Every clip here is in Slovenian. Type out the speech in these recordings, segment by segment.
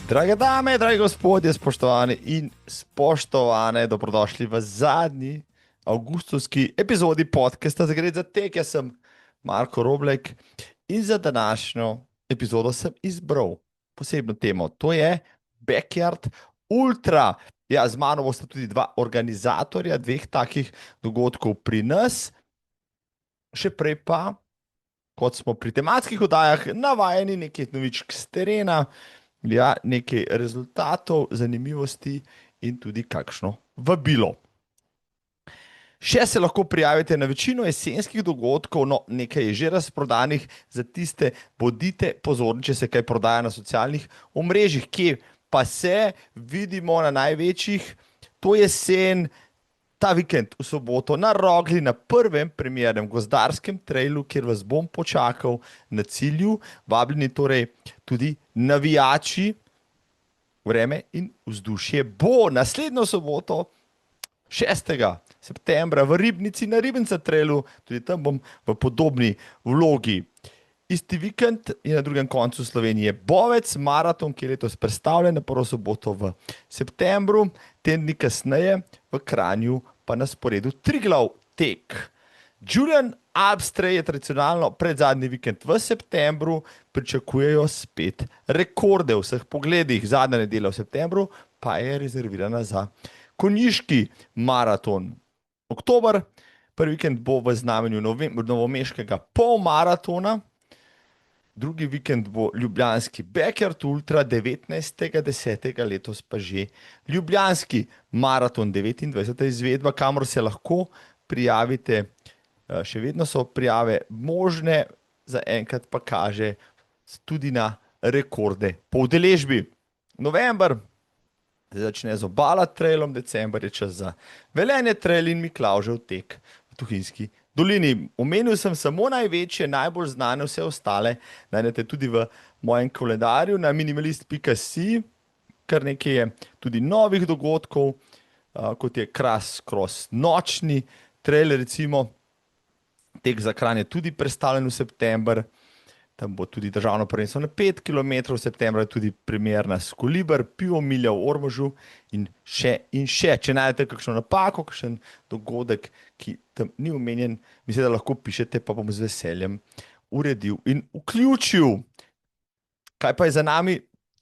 Drage dame, dragi gospodje, spoštovani in spoštovane, dobrodošli v zadnji avgustovski epizodi podcasta Za gre za tek. Jaz sem Marko Roblek in za današnjo epizodo sem izbral posebno temo. To je Backyard Ultra. Ja, z mano bosta tudi dva organizatorja dveh takih dogodkov pri nas. Še prej pa, kot smo pri tematskih oddajah navajeni nekaj novičk s terena, ja, nekaj rezultatov, zanimivosti in tudi kakšno vabilo. Še se lahko prijavite na večino jesenskih dogodkov, no nekaj je že razprodanih, za tiste bodite pozorni, če se kaj prodaja na socialnih omrežjih, kje pa se vidimo na največjih to jesen, ta vikend v soboto na Rogli, na prvem premiernem gozdarskem trailu, kjer vas bom počakal na cilju. Vabljeni torej tudi navijači. Vreme in vzdušje bo naslednjo soboto, 6. septembra v Ribnici na Ribnica trailu, tudi tam bom v podobni vlogi. Isti vikend je na drugem koncu Slovenije Bovec maraton, ki je letos predstavljen na prvo soboto v septembru, tedni kasneje v Kranju pa na sporedu Triglav tek. Julian Alpstrej je tradicionalno predzadnji vikend v septembru, pričakujejo spet rekorde v vseh pogledih. Zadnja nedelja v septembru pa je rezervirana za konjiški maraton. Oktober, prvi vikend bo v znamenju novomeškega polmaratona, drugi vikend bo ljubljanski Backyard Ultra, 19.10. letos pa že ljubljanski maraton, 29. izvedba, kamor se lahko prijavite. Še vedno so prijave možne, zaenkrat pa kaže tudi na rekorde po udeležbi. November začne z Obala trailom, december je čas za Velenje trail in Miklavžev tek v Tuhinjski dolini. Omenil sem samo največje, najbolj znane, vse ostale najdete tudi v mojem koledarju na minimalist.si. Kar nekaj je tudi novih dogodkov, kot je Kras Cross nočni trail, recimo. Tek za Kranj je tudi prestavljen v september, tam bo tudi državno prvenstvo na 5 km, v septembru je tudi premierna Skoliber, pivo milja v Ormožu in še in še. Če najdete kakšno napako, kakšen dogodek, ki tam ni omenjen, mislim, da lahko pišete, pa bom z veseljem uredil in vključil. Kaj pa je za nami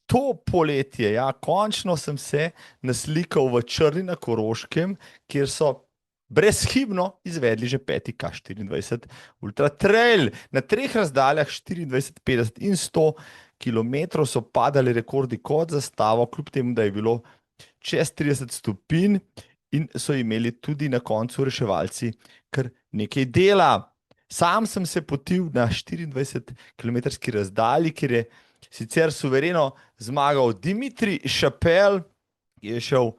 to poletje? Ja, končno sem se naslikal v Črni na Koroškem, kjer so brezhibno izvedli že 5. K24 Ultra Trail. Na 3 razdaljah 24, 50 in 100 km so padali rekordi kot zastavo, kljub temu, da je bilo čez 30 stopinj in so imeli tudi na koncu reševalci kar nekaj dela. Sam sem se potil na 24 km razdalji, kjer je sicer suvereno zmagal Dimitri Šapel, ki je šel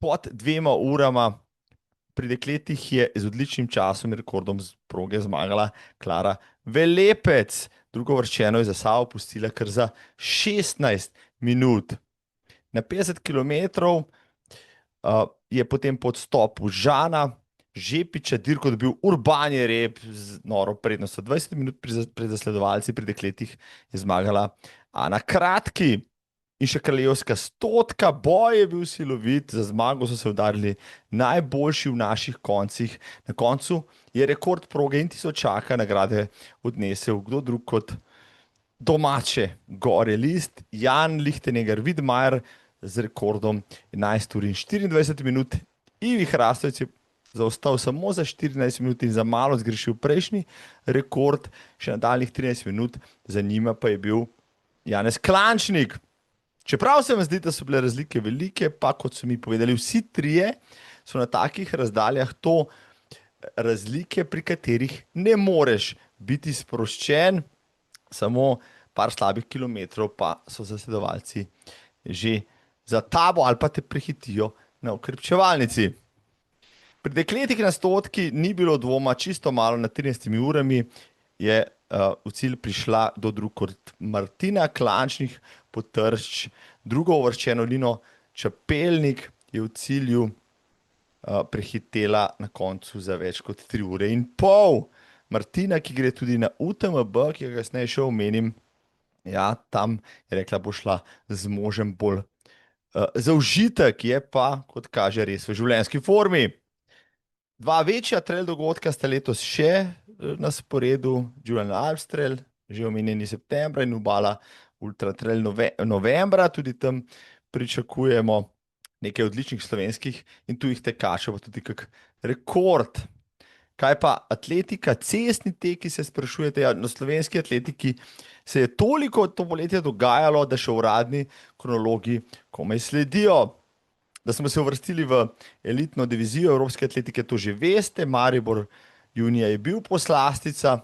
pod 2 urama. Pri dekletih je z odličnim časom in rekordom z proge zmagala Klara Velepec. Drugovrščeno je za sabo pustila kar za 16 minut. Na 50 km je potem po odstopu Žana Žepiča dirko dobil Urban Jereb z noro prednostjo 20 minut pred zasledovalci. Pri dekletih je zmagala Ana Kratki. In še kraljevska stotka, boj je bil silovit, za zmago so se udarili najboljši v naših koncih. Na koncu je rekord proge in tisočaka nagrade odnesel kdo drug kot domače Gorje List, Jan Lichtenegger Widmajer z rekordom 11 ur in 24 minut. Ivi Hrastovec je zaostal samo za 14 minut in za malo zgrešil prejšnji rekord, še nadaljnjih 13 minut, za njima pa je bil Janez Klančnik. Čeprav se mi zdi, da so bile razlike velike, pa kot so mi povedali vsi trije, so na takih razdaljah to razlike, pri katerih ne moreš biti sproščen, samo par slabih kilometrov pa so zasledovalci že za tabo ali pa te prehitijo na okrepčevalnici. Pri dekletih na stotki ni bilo dvoma, čisto malo nad 13 urami je v cilj prišla do drug kot Martina Klančnik Potrč, drugouvrščeno Lino Čapelnik je v cilju prehitela na koncu za več kot 3 ure in pol. Martina, ki gre tudi na UTMB, ki ga kasneje še omenim, Ja, tam je rekla, bo šla z možem bolj. Za užitek je pa, kot kaže, res v življenjski formi. Dva večja trail dogodka sta letos še na sporedu, Julian Alps Trail, že omenjeni septembra, in Ubala Ultra Trail novembra. Tudi tam pričakujemo nekaj odličnih slovenskih in tujih tekačev, pa tudi kak rekord. Kaj pa atletika, cestni teki, se sprašujete? Ja, na slovenski atletiki se je toliko to poletje dogajalo, da še uradni kronologi komaj sledijo. Da smo se uvrstili v elitno divizijo Evropske atletike, to že veste. Maribor junija je bil poslastica,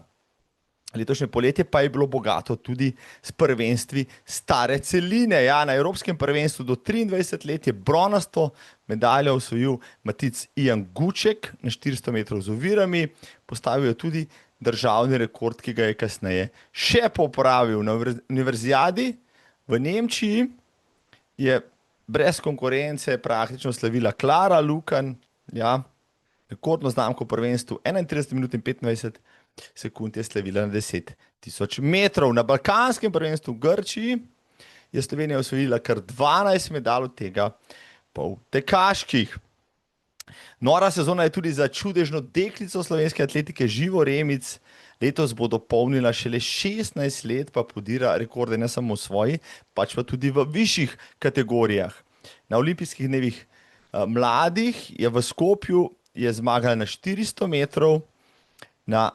letošnje poletje pa je bilo bogato tudi s prvenstvi stare celine. Ja, na Evropskem prvenstvu do 23 let je bronasto medaljo osvojil Matic Ian Guček na 400 metrov z ovirami. Postavil je tudi državni rekord, ki ga je kasneje še popravil. Na univerzijadi v Nemčiji je brez konkurence praktično slavila Klara Lukan, ja, rekordno znamko v prvenstvu, 31 minut in 25 sekund je slavila na 10.000 metrov. Na balkanskem prvenstvu v Grčiji je Slovenija osvojila kar 12 medalj, od tega pol tekaških. Nora sezona je tudi za čudežno deklico slovenske atletike Živo Remic. Letos bo dopolnila šele 16 let, pa podira rekorde ne samo v svoji, pač pa tudi v višjih kategorijah. Na olimpijskih dnevih mladih je v Skopju zmagala na 400 metrov, na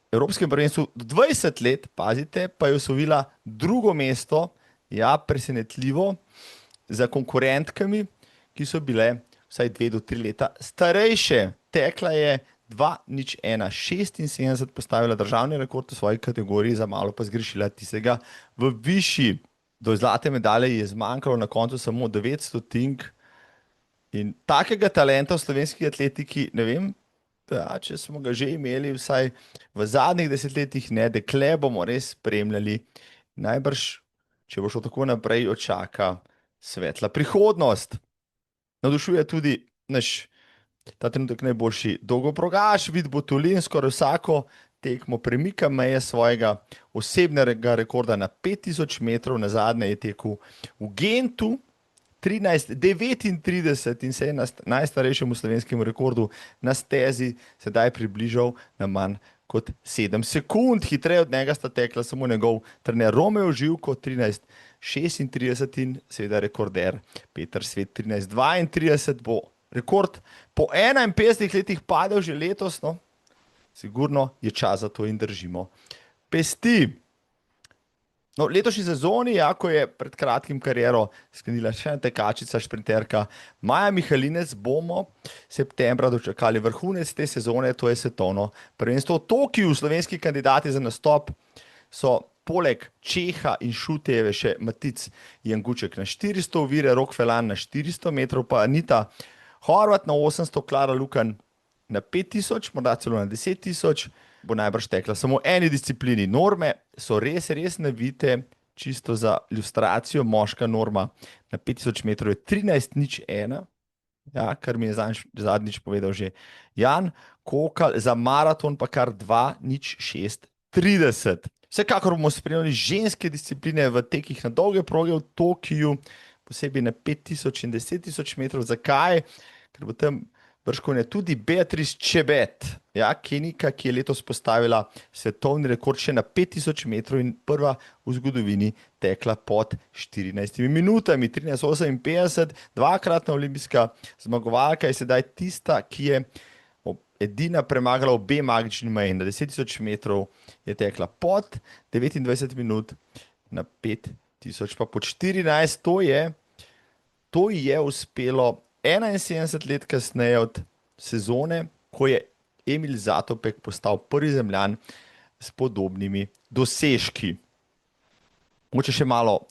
Evropskem prvenstvu do 20 let, pazite, pa je osvojila drugo mesto, ja, presenetljivo, za konkurentkami, ki so bile vsaj 2 do 3 leta starejše. Tekla je 2:01:76, postavila državni rekord v svoji kategoriji, za malo pa zgrešila tistega v višji. Do zlate medalje je zmanjkalo na koncu samo 900. In takega talenta v slovenski atletiki, ne vem, ja, če smo ga že imeli vsaj v zadnjih desetletjih, ne, dekle bomo res spremljali. Najbrž, če bo šlo tako naprej, jo čaka svetla prihodnost. Navdušuje tudi naš ta trenutek najboljši dolgoprogaš, Vid Butolin, skoraj vsako tekmo premika meje svojega osebnega rekorda na 5000 metrov. Na zadnje je tekel v Gentu 13:39 in se je najstarejšemu slovenskemu rekordu na stezi sedaj približal na manj kot 7 sekund. Hitreje od njega sta tekla samo njegov trener Romeo Živko 13:36 in seveda rekorder Peter Svet 13:32. Bo rekord po 51 letih padel že letos, no, sigurno je čas za to in držimo pesti. No, letošnji sezoni, ja, ko je pred kratkim kariero sklenila še ena tekačica, šprinterka Maja Mihalinec, bomo septembra dočakali vrhunec te sezone, to je svetovno prvenstvo v Tokiu. Slovenski kandidati za nastop so poleg Čeha in Šutejeve še Matic Ian Guček na 400 ovire, Rok Felan na 400 metrov, pa Anita Horvat na 800, Klara Lukan na 5000, morda celo na 10.000. Bo najbrž tekla samo eni disciplini. Norme so res, res navite, čisto za ilustracijo. Moška norma na 5000 metrov je 13:01, ja, kar mi je zadnjič povedal že Jan Kokal, za maraton pa kar 2:06:30. Vsekakor bomo spremljali ženske discipline v tekih na dolge proge v Tokiu, posebej na 5000 in 10.000 metrov. Zakaj? Ker bo tam bržkone tudi Beatrice Chebet, ja, Kenijka, ki je letos postavila svetovni rekord še na 5000 metrov in prva v zgodovini tekla pod 14 minutami, 13:58, dvakratna olimpijska zmagovalka, je sedaj tista, ki je edina premagala obe magični meji. Na 10.000 metrov je tekla pod 29 minut, na 5000 pa pod 14. To je uspelo 71 let kasneje od sezone, ko je Emil Zatopek postal prvi Zemljan s podobnimi dosežki. Mogoče še malo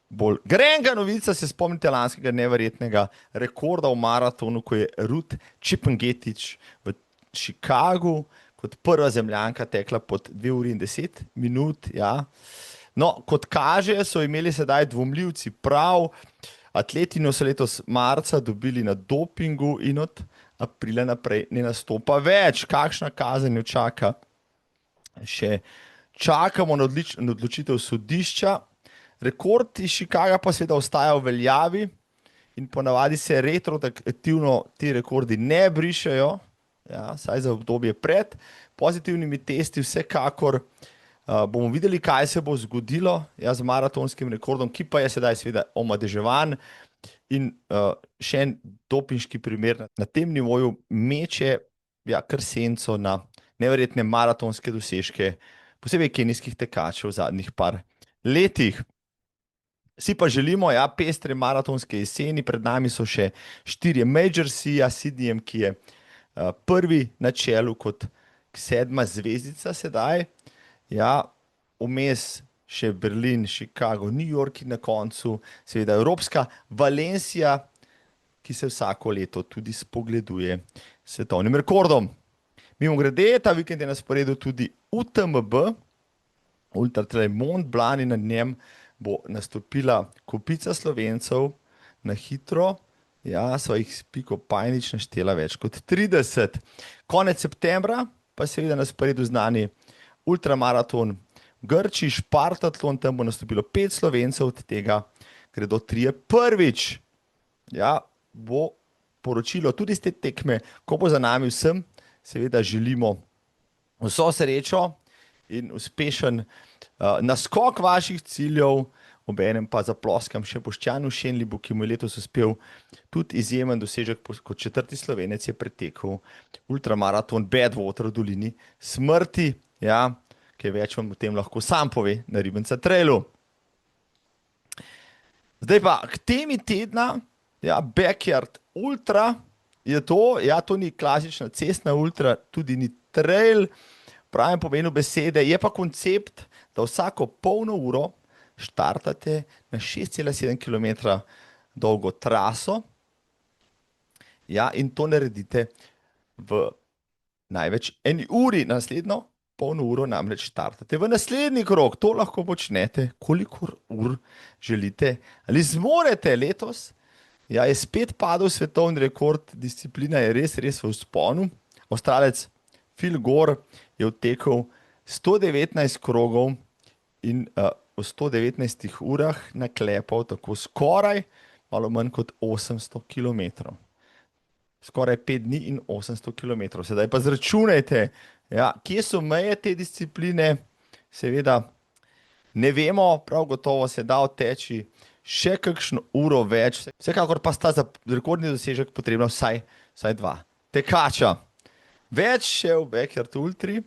bolj grenka novica, se spomnite lanskega neverjetnega rekorda v maratonu, ko je Ruth Chepngetich v Chicagu kot prva Zemljanka tekla pod 2 uri in 10 minut. Ja. No, kot kaže, so imeli sedaj dvomljivci prav. Atletino so letos marca dobili na dopingu in od aprila naprej ne nastopa več. Kakšna kazen jo čaka še čakamo na odločitev sodišča. Rekord iz Chicaga pa seveda ostaja v veljavi in ponavadi se retroaktivno ti rekordi ne brišejo, ja, saj za obdobje pred pozitivnimi testi vsekakor. Bomo videli, kaj se bo zgodilo, ja, z maratonskim rekordom, ki pa je sedaj seveda omadeževan. In še en dopinški primer na tem nivoju meče, ja, kar senco na neverjetne maratonske dosežke, posebej kenijskih tekačev v zadnjih par letih. Si pa želimo, ja, pestre maratonske jeseni, pred nami so še 4 majorsi, ja, Sydneyjem, ki je prvi na čelu kot 7. zvezdica sedaj, ja, vmes še Berlin, Chicago, New York in na koncu seveda evropska Valencia, ki se vsako leto tudi spogleduje s svetovnim rekordom. Mimogrede, ta vikend je na sporedu tudi UTMB, Ultra Trail Mont Blanc, in na njem bo nastopila kopica Slovencev na hitro. Ja, svojih Piko Pajnič naštela več kot 30. Konec septembra pa seveda na sporedu znani ultramaraton v Grčiji, Špartatlon, tam bo nastopilo 5 Slovencev, od tega gredo 3 prvič. Ja, bo poročilo tudi z te tekme, ko bo za nami vsem, seveda želimo vso srečo in uspešen naskok vaših ciljev, obenem pa zaploskam še Boštjanu Šenlibu, ki mu je letos uspel tudi izjemen dosežek, kot 4. Slovenec je pretekel ultramaraton Badwater v dolini smrti, ja, kaj več vam o tem lahko sam pove na Ribenca Trailu. Zdaj pa k temi tedna, ja, Backyard Ultra je to, ja, to ni klasična cestna ultra, tudi ni trail, pravim pomenu besede, je pa koncept, da vsako polno uro štartate na 6,7 km dolgo traso, ja, in to naredite v največ 1 uri. Naslednjo polno uro namreč štartate v naslednji krog. To lahko počnete, kolikor ur želite ali zmorete. Letos, ja, je spet padel svetovni rekord, disciplina je res v vzponu. Avstralec Phil Gore je odtekel 119 krogov in v 119 urah naklepal tako skoraj malo manj kot 800 km. Skoraj 5 dni in 800 km. Sedaj pa zračunajte, ja, kje so meje te discipline. Seveda ne vemo, prav gotovo se da odteči še kakšno uro več. Vsekakor pa sta za rekordni dosežek potrebna vsaj 2 tekača. Več še v Backyard Ultri,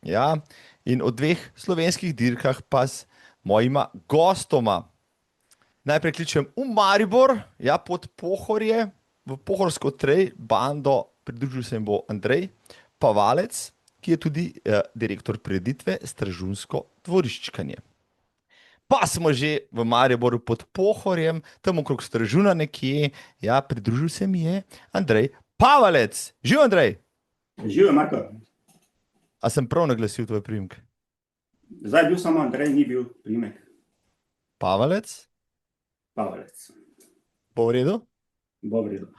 ja, in o 2 slovenskih dirkah pa z mojima gostoma. Najprej kličem v Maribor, ja, pod Pohorje, v Pohorsko Trail bando, pridružil se jim bo Andrej Pavalec, ki je tudi direktor prireditve Stražunsko dvoriščkanje. Pa smo že v Mariboru pod Pohorjem, tam okrog Stražuna nekje, ja, pridružil se mi je Andrej Pavalec. Živ, Andrej! Živijo, Marko. A sem prav naglasil tvoj priimek? Zdaj bil samo Andrej, ni bil priimek. Pavalec? Pavalec. Bo v redu? Bo v redu.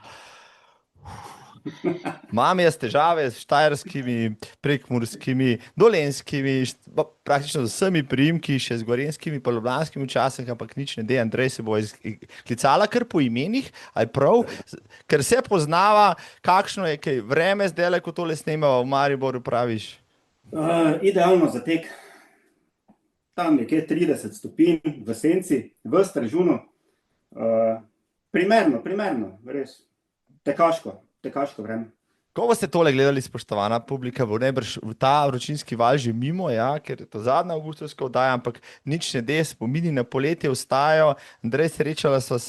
Imam jaz težave s štajerskimi, prekmurskimi, dolenjskimi, praktično z vsemi priimki, še z gorenjskimi pa ljubljanskimi včasih, ampak nič ne de. Andrej se bo klicala kar po imenih, ali prav, ker se poznava, kakšno je kaj vreme zdajle, ko tole snemava v Mariboru, praviš? Idealno za tek. Tam nekje 30 stopinj v senci, v Stražunu. Primerno, res. Tekaško vreme. Ko boste tole gledali, spoštovana publika, bo najbrž ta vročinski val že mimo, ja, ker je to zadnja avgustovska oddaja, ampak nič ne de, spomini na poletje ostajajo. Andrej, srečala sva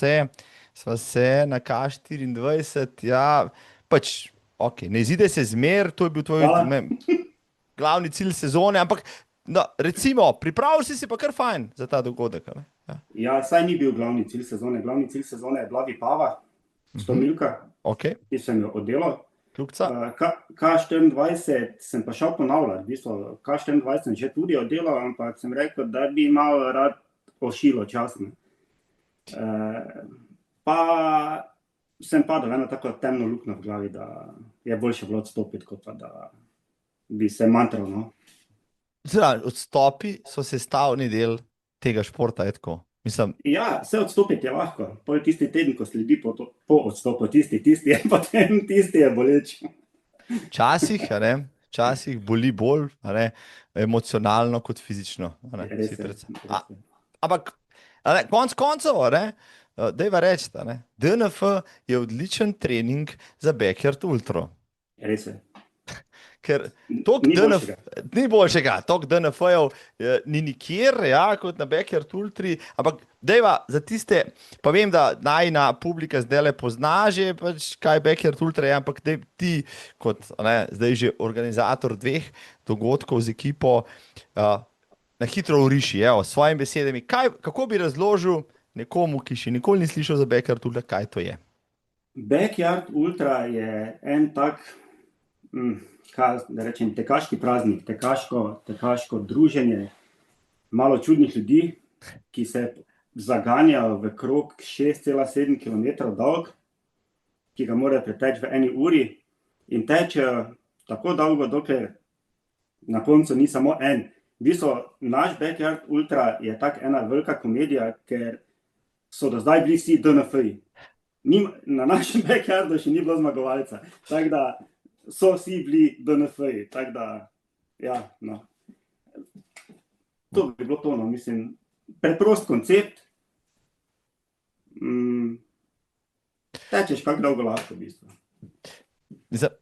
se na K24, ja, pač, ok, ne izide se zmer, to je bil tvoj glavni cilj sezone, ampak no, recimo, pripravil si pa kar fajn za ta dogodek, ne? Ja, saj ni bil glavni cilj sezone. Glavni cilj sezone je bila Vipava, 100 milka, okay, ki sem jo oddelal. Kljubca. K24 sem pa šel ponavljati, v bistvu K24 sem že tudi oddelal, ampak sem rekel, da bi malo rad pošilo časno. Pa sem padel eno tako temno luknjo v glavi, da je boljše bilo odstopiti, kot pa da bi se mantral, no. Odstopi so sestavni del tega športa, je tako. Mislim, Ja, vse odstopiti je lahko. Pol tisti teden, ko sledi po odstopu, tisti je potem, tisti je boleč. včasih, a ne, včasih boli bolj, a ne, emocionalno kot fizično. A ne, Res je, sitrica. res je. Ampak, a ne, konc koncev, a ne, dajva reči, a ne, DNF je odličen trening za backyard ultra. Res je. Ker tok Ni DNF, boljšega. ni boljšega, tok DNF-jev ni nikjer, ja, kot na backyard ultri, ampak dejva za tiste, pa vem, da najina publika zdaj le pozna že, pač, kaj backyard ultra je, ampak dej, ti, kot a ne, zdaj že organizator dveh dogodkov z ekipo, na hitro uriši, evo, s svojimi besedami, kako bi razložil nekomu, ki še nikoli ni slišal za backyard ultra, kaj to je? Backyard Ultra je en tak, da rečem, tekaški praznik, tekaško druženje malo čudnih ljudi, ki se zaganjajo v krog 6,7 km dolg, ki ga morajo preteči v 1 uri in tečejo tako dolgo, dokler na koncu ni samo en. V bistvu, naš Backyard Ultra je tak ena velika komedija, ker so do zdaj bili vsi DNF-ji. Na našem backyardu še ni bilo zmagovalca, tako da so vsi bili DNF-ji, tako da, ja, no. To bi bilo to, no, mislim, preprost koncept, tečeš kako dolgo lahko, v bistvu.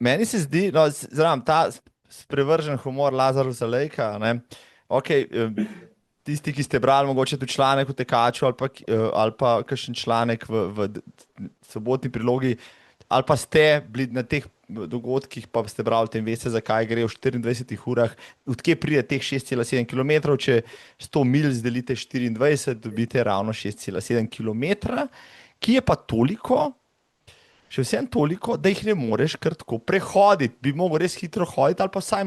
Meni se zdi, no, ta sprevržen humor Lazarusa Lejka, ne, okej, tisti, ki ste brali mogoče tudi članek v Tekaču ali pa kakšen članek v sobotni prilogi, ali pa ste bili na teh dogodkih, pa ste brali o tem, veste, zakaj gre v 24 urah, odkje pride teh 6,7 km, če 100 milj zdelite 24, dobite ravno 6,7 km, ki je pa toliko, še vsem toliko, da jih ne moreš kar tako prehoditi. Bi mogel res hitro hoditi, ali pa vsaj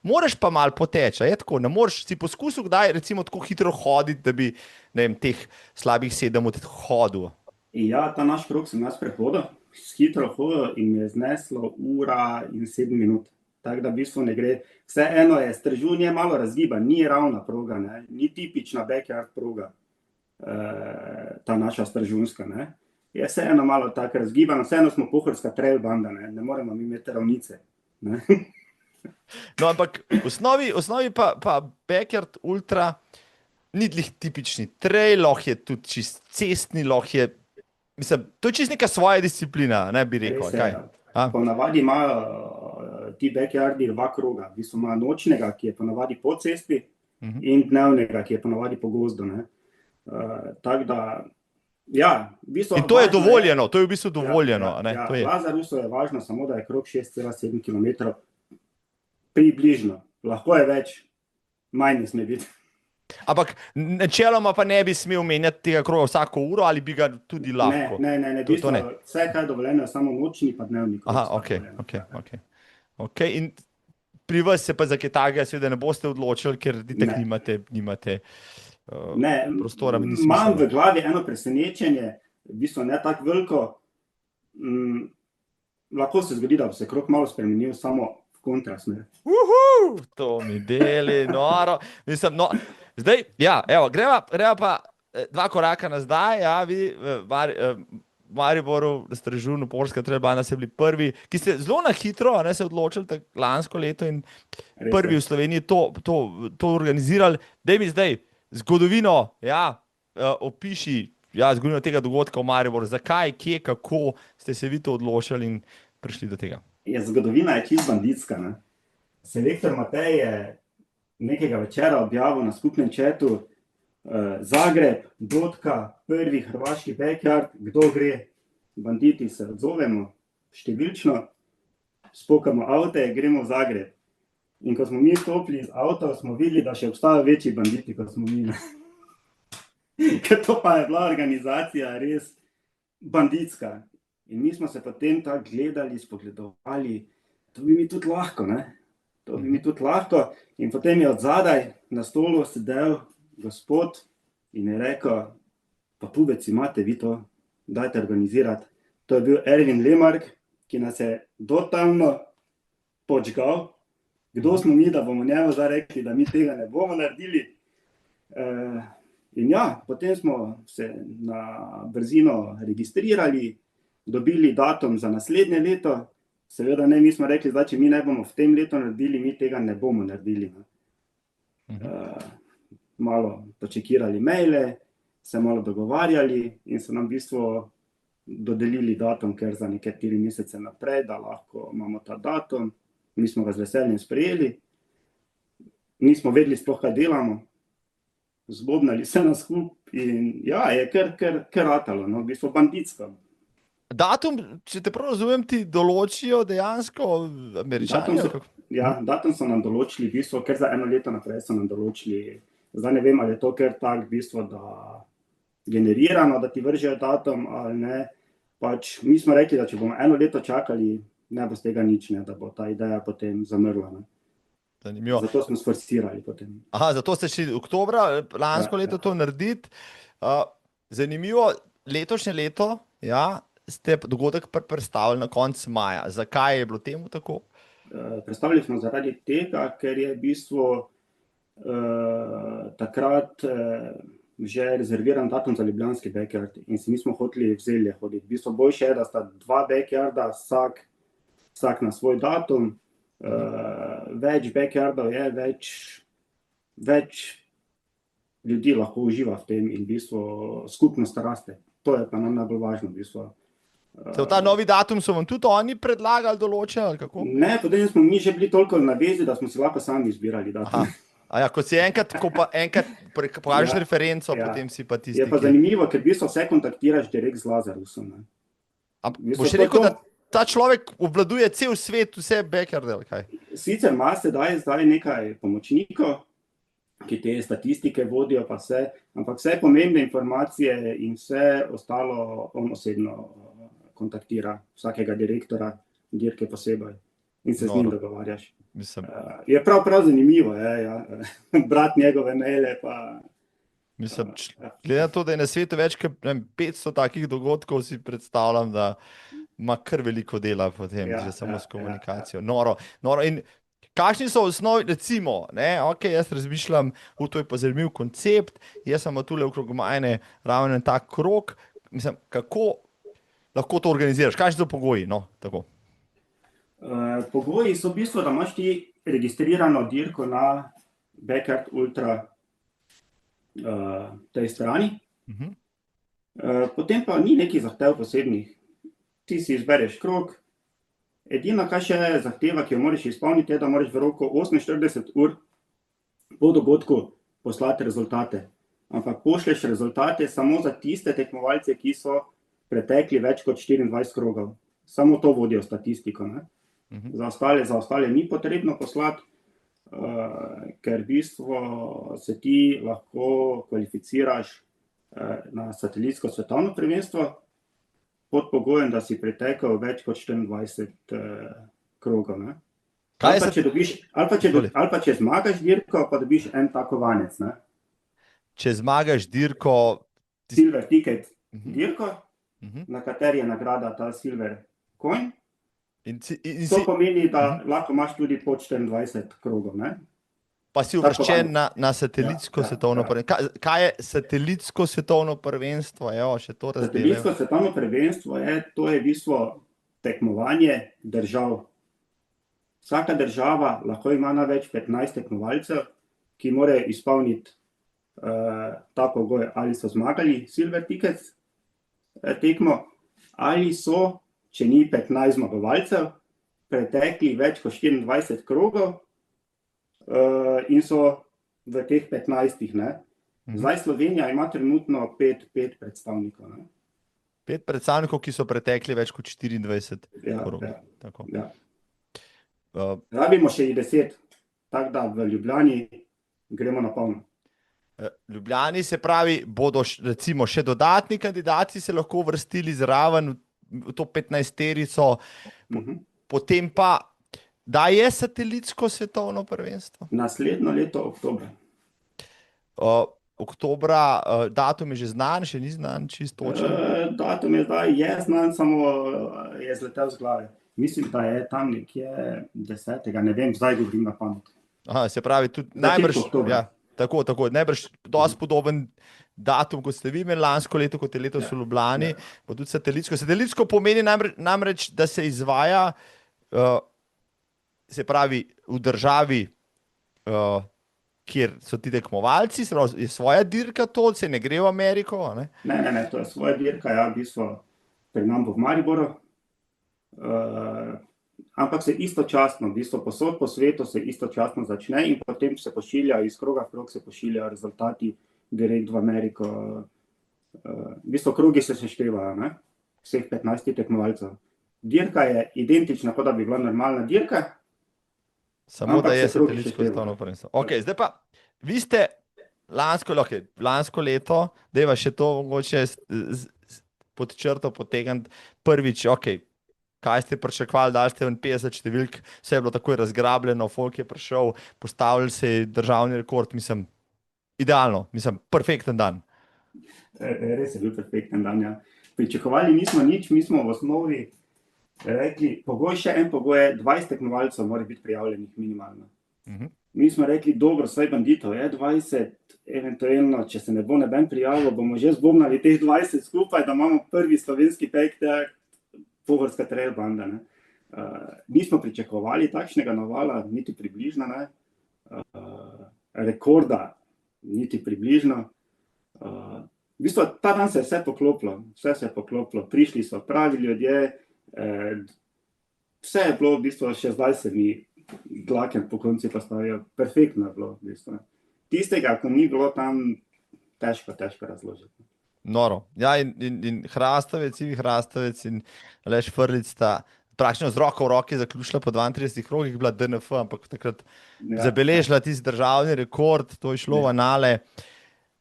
moraš pa malo poteči. Je tako, ne moreš si poskusil kdaj recimo tako hitro hoditi, da bi, ne vem, teh slabih 7 minut hodil. Ja, ta naš krog sem jaz prehodil, hitro hodil in mi je zneslo 1 ura in 7 minut. Tako da v bistvu ne gre. Vseeno je, Stržun je malo razgiban, ni ravna proga, ne? Ni tipična backyard proga, ta naša stržunska, ne? Je vseeno malo tako razgibano, vseeno smo pohorska trail banda, ne moremo mi imeti ravnice. Ne? No, ampak v osnovi pa backyard ultra ni glih tipični trail, lahko je tudi čist cestni, lahko je, mislim, to je čist neka svoja disciplina, ne bi rekel. Kaj? Ponavadi imajo ti backyardi 2 kroga, v bistvu imajo nočnega, ki je ponavadi po cesti, in dnevnega, ki je ponavadi po gozdu, ne. Tako da, ja, v bistvu. In to je dovoljeno, to je v bistvu dovoljeno. Ja, Lazarusu je važno samo, da je krog 6,7 km približno. Lahko je več, manj ne sme biti. Ampak načeloma pa ne bi smel menjati tega kroga vsako uro, ali bi ga tudi lahko? Ne, v bistvu vse, kaj je dovoljeno, samo nočni pa dnevni krog. Aha, ok. In pri vas se pa za kaj takega seveda ne boste odločili, ker itak nimate prostora. Imam v glavi eno presenečenje, v bistvu ne tako veliko. Lahko se zgodi, da bi se krog malo spremenil samo v kontrasmer. To mi deli noro. Mislim, no, zdaj, ja, evo, greva pa 2 koraka nazaj, ja, vi v Mariboru, na Stržunu, Pohorska trail banda ste bili prvi, ki ste zelo na hitro, ne, se odločili lansko leto in prvi v Sloveniji to organizirali. Daj mi zdaj zgodovino, ja, opiši, ja, zgodovino tega dogodka v Mariboru, zakaj, kje, kako ste se vi to odločili in prišli do tega. Ja, zgodovina je čisto banditska, ne. Selektor Matej je nekega večera objavil na skupnem chatu, Zagreb, Dotka, prvi hrvaški backyard, kdo gre? Banditi se odzovemo, številčno, spokamo avte, gremo v Zagreb. In ko smo mi stopili iz avta, smo videli, da še obstajajo večji banditi, kot smo mi. Ker to pa je bila organizacija res banditska. In mi smo se potem tako gledali, spogledovali, to bi mi tudi lahko, ne? To bi mi tudi lahko. In potem je od zadaj na stolu sedel gospod in je rekel, pa pubec imate vi to, dajte organizirati. To je bil Erwin Lemark, ki nas je dotalno počgal kdo smo mi, da bomo njemu zdaj rekli, da mi tega ne bomo naredili. In ja, potem smo se na brzino registrirali, dobili datum za naslednje leto. Seveda ne, mi smo rekli, da če mi ne bomo v tem letu naredili, mi tega ne bomo naredili. Malo počekirali maile, se malo dogovarjali in so nam v bistvu dodelili datum, ker za neke 4 mesece naprej, da lahko imamo ta datum. Mi smo ga z veseljem sprejeli. Nismo vedeli sploh, kaj delamo. Zbobnali se na skup in ja, je kar ratalo, no, v bistvu banditsko. Datum, če te prav razumem, ti določijo dejansko Američani? Datum so nam določili, v bistvu, ker za 1 leto naprej so nam določili. Zdaj ne vem, ali je to ker tak, v bistvu, da generirano, da ti vržejo datum ali ne. Pač mi smo rekli, da če bomo 1 leto čakali, ne bo z tega nič, ne, da bo ta ideja potem zamrla. Ne. Zanimivo. Zato smo sforsirali potem. Aha, zato ste šli oktobra lansko leto to narediti. Zanimivo, letošnje leto, ja, ste dogodek predstavili na koncu maja. Zakaj je bilo temu tako? Predstavili smo zaradi tega, ker je v bistvu takrat že rezerviran datum za ljubljanski backyard in si nismo hoteli v zelje hoditi. V bistvu boljše je, da sta 2 backyarda, vsak na svoj datum. Več backyardov je, več ljudi lahko uživa v tem in v bistvu skupnost raste. To je pa nam najbolj važno v bistvu. Ta novi datum so vam tudi oni predlagali določen ali kako? Ne, potem smo mi že bili toliko na vezi, da smo si lahko sami izbirali datum. Ko si enkrat pokažeš referenco, potem si pa tisti. Je pa zanimivo, ker v bistvu vse kontaktiraš direkt z Lazarusom. Boš rekel, da ta človek obvladuje cel svet, vse backyarde ali kaj? Sicer ima zdaj nekaj pomočnikov, ki te statistike vodijo pa vse, ampak vse pomembne informacije in vse ostalo on osebno kontaktira vsakega direktora, dirke posebej in se z njim dogovarjaš. Je prav zanimivo, brat njegove maile pa... Glede na to, da je na svetu več kot 500 takih dogodkov, si predstavljam, da ima kar veliko dela potem, že samo s komunikacijo. Noro. In kakšni so osnovi, recimo, jaz razmišljam, to je pa zanimiv koncept, jaz sem tule okrog majne ravno en tak krog, mislim, kako lahko to organiziraš, kakšni so pogoji, tako? Pogoji so v bistvu, da imaš ti registrirano dirko na Backyard Ultra tej strani. Potem pa ni nekih zahtev posebnih. Ti si izbereš krog. Edina, kaj še je zahteva, ki jo moraš izpolniti, je, da moraš v roku 48 ur po dogodku poslati rezultate. Ampak pošlješ rezultate samo za tiste tekmovalce, ki so pretekli več kot 24 krogov. Samo to vodijo statistiko. Za ostale ni potrebno poslati, ker v bistvu se ti lahko kvalificiraš na satelitsko svetovno prvenstvo pod pogojem, da si pretekel več kot 24 krogov. Ali pa če zmagaš dirko, pa dobiš en tak kovanec. Če zmagaš dirko... Silver ticket dirko, na kateri je nagrada ta silver coin. To pomeni, da lahko imaš tudi pod 24 krogov. Pa si uvrščen na satelitsko svetovno prvenstvo. Kaj je satelitsko svetovno prvenstvo? Še to razdeljajo. Satelitsko svetovno prvenstvo to je v bistvu tekmovanje držav. Vsaka država lahko ima največ 15 tekmovalcev, ki morajo izpolniti ta pogoj, ali so zmagali silver tickets tekmo, ali so, če ni 15 zmagovalcev, pretekli več kot 24 krogov in so v teh 15. Zdaj Slovenija ima trenutno 5 predstavnikov. 5 predstavnikov, ki so pretekli več kot 24 krogov. Rabimo še 10, tako da v Ljubljani gremo na polno. Ljubljani, se pravi, bodo recimo še dodatni kandidati se lahko uvrstili zraven v to 15-terico, potem pa, da je satelitsko svetovno prvenstvo? Naslednjo leto oktobra. Oktobra, datum je že znan, še ni znan čisto točen? Datum je zdaj znan, samo je zletel z glave. Mislim, da je tam nekje 10. Ne vem, zdaj govorim na pamet. Aha, se pravi, tudi Začetku najbrž, oktobra. ja, tako, najbrž dosti podoben datum, kot ste vi imeli lansko leto, kot je letos v Ljubljani, pa tudi satelitsko. Satelitsko pomeni namreč, da se izvaja, se pravi, v državi, kjer so ti tekmovalci, se pravi, je svoja dirka to, se ne gre v Ameriko, a ne? Ne, to je svoja dirka, ja, v bistvu pri nam v Mariboru. Ampak se istočasno, v bistvu posod po svetu se istočasno začne in potem se pošilja iz kroga v krog, se pošilja rezultati direkt v Ameriko. V bistvu krogi se seštevajo, ne? Vseh 15 tekmovalcev. Dirka je identična, kot da bi bila normalna dirka. Samo Ampak da je se krogi satelitsko seštevajo. svetovno prvenstvo. Ok, zdaj pa, vi ste lansko leto, dajva še to mogoče pod črto potegniti, prvič, ok, kaj ste pričakovali, dali ste 50 številk, vse je bilo takoj razgrabljeno, folk je prišel, postavili se je državni rekord, mislim, idealno, mislim, perfekten dan. Res je bil perfekten dan, ja. Pričakovali nismo nič, mi smo v osnovi rekli, še en pogoj je, 20 tekmovalcev mora biti prijavljenih minimalno. Mi smo rekli, dobro, vsaj banditov je 20, eventualno, če se ne bo noben prijavil, bomo že zbobnali teh 20 skupaj, da imamo prvi slovenski backyard pohorska trail banda, ne. Nismo pričakovali takšnega navala, niti približno, ne. Rekorda, niti približno. V bistvu, ta dan se je vse poklopilo, prišli so pravi ljudje, vse je bilo, v bistvu, še zdaj se mi dlake po konci postavijo, perfektno je bilo, v bistvu. Tistega, ko ni bilo tam, težko razložiti. Noro. Ja, in Hrastavec, Ivi Hrastavec in Aleš Frlic sta praktično z roko v roki zaključila po 32 krogih, bila DNF, ampak takrat zabeležila tisti državni rekord, to je šlo v anale.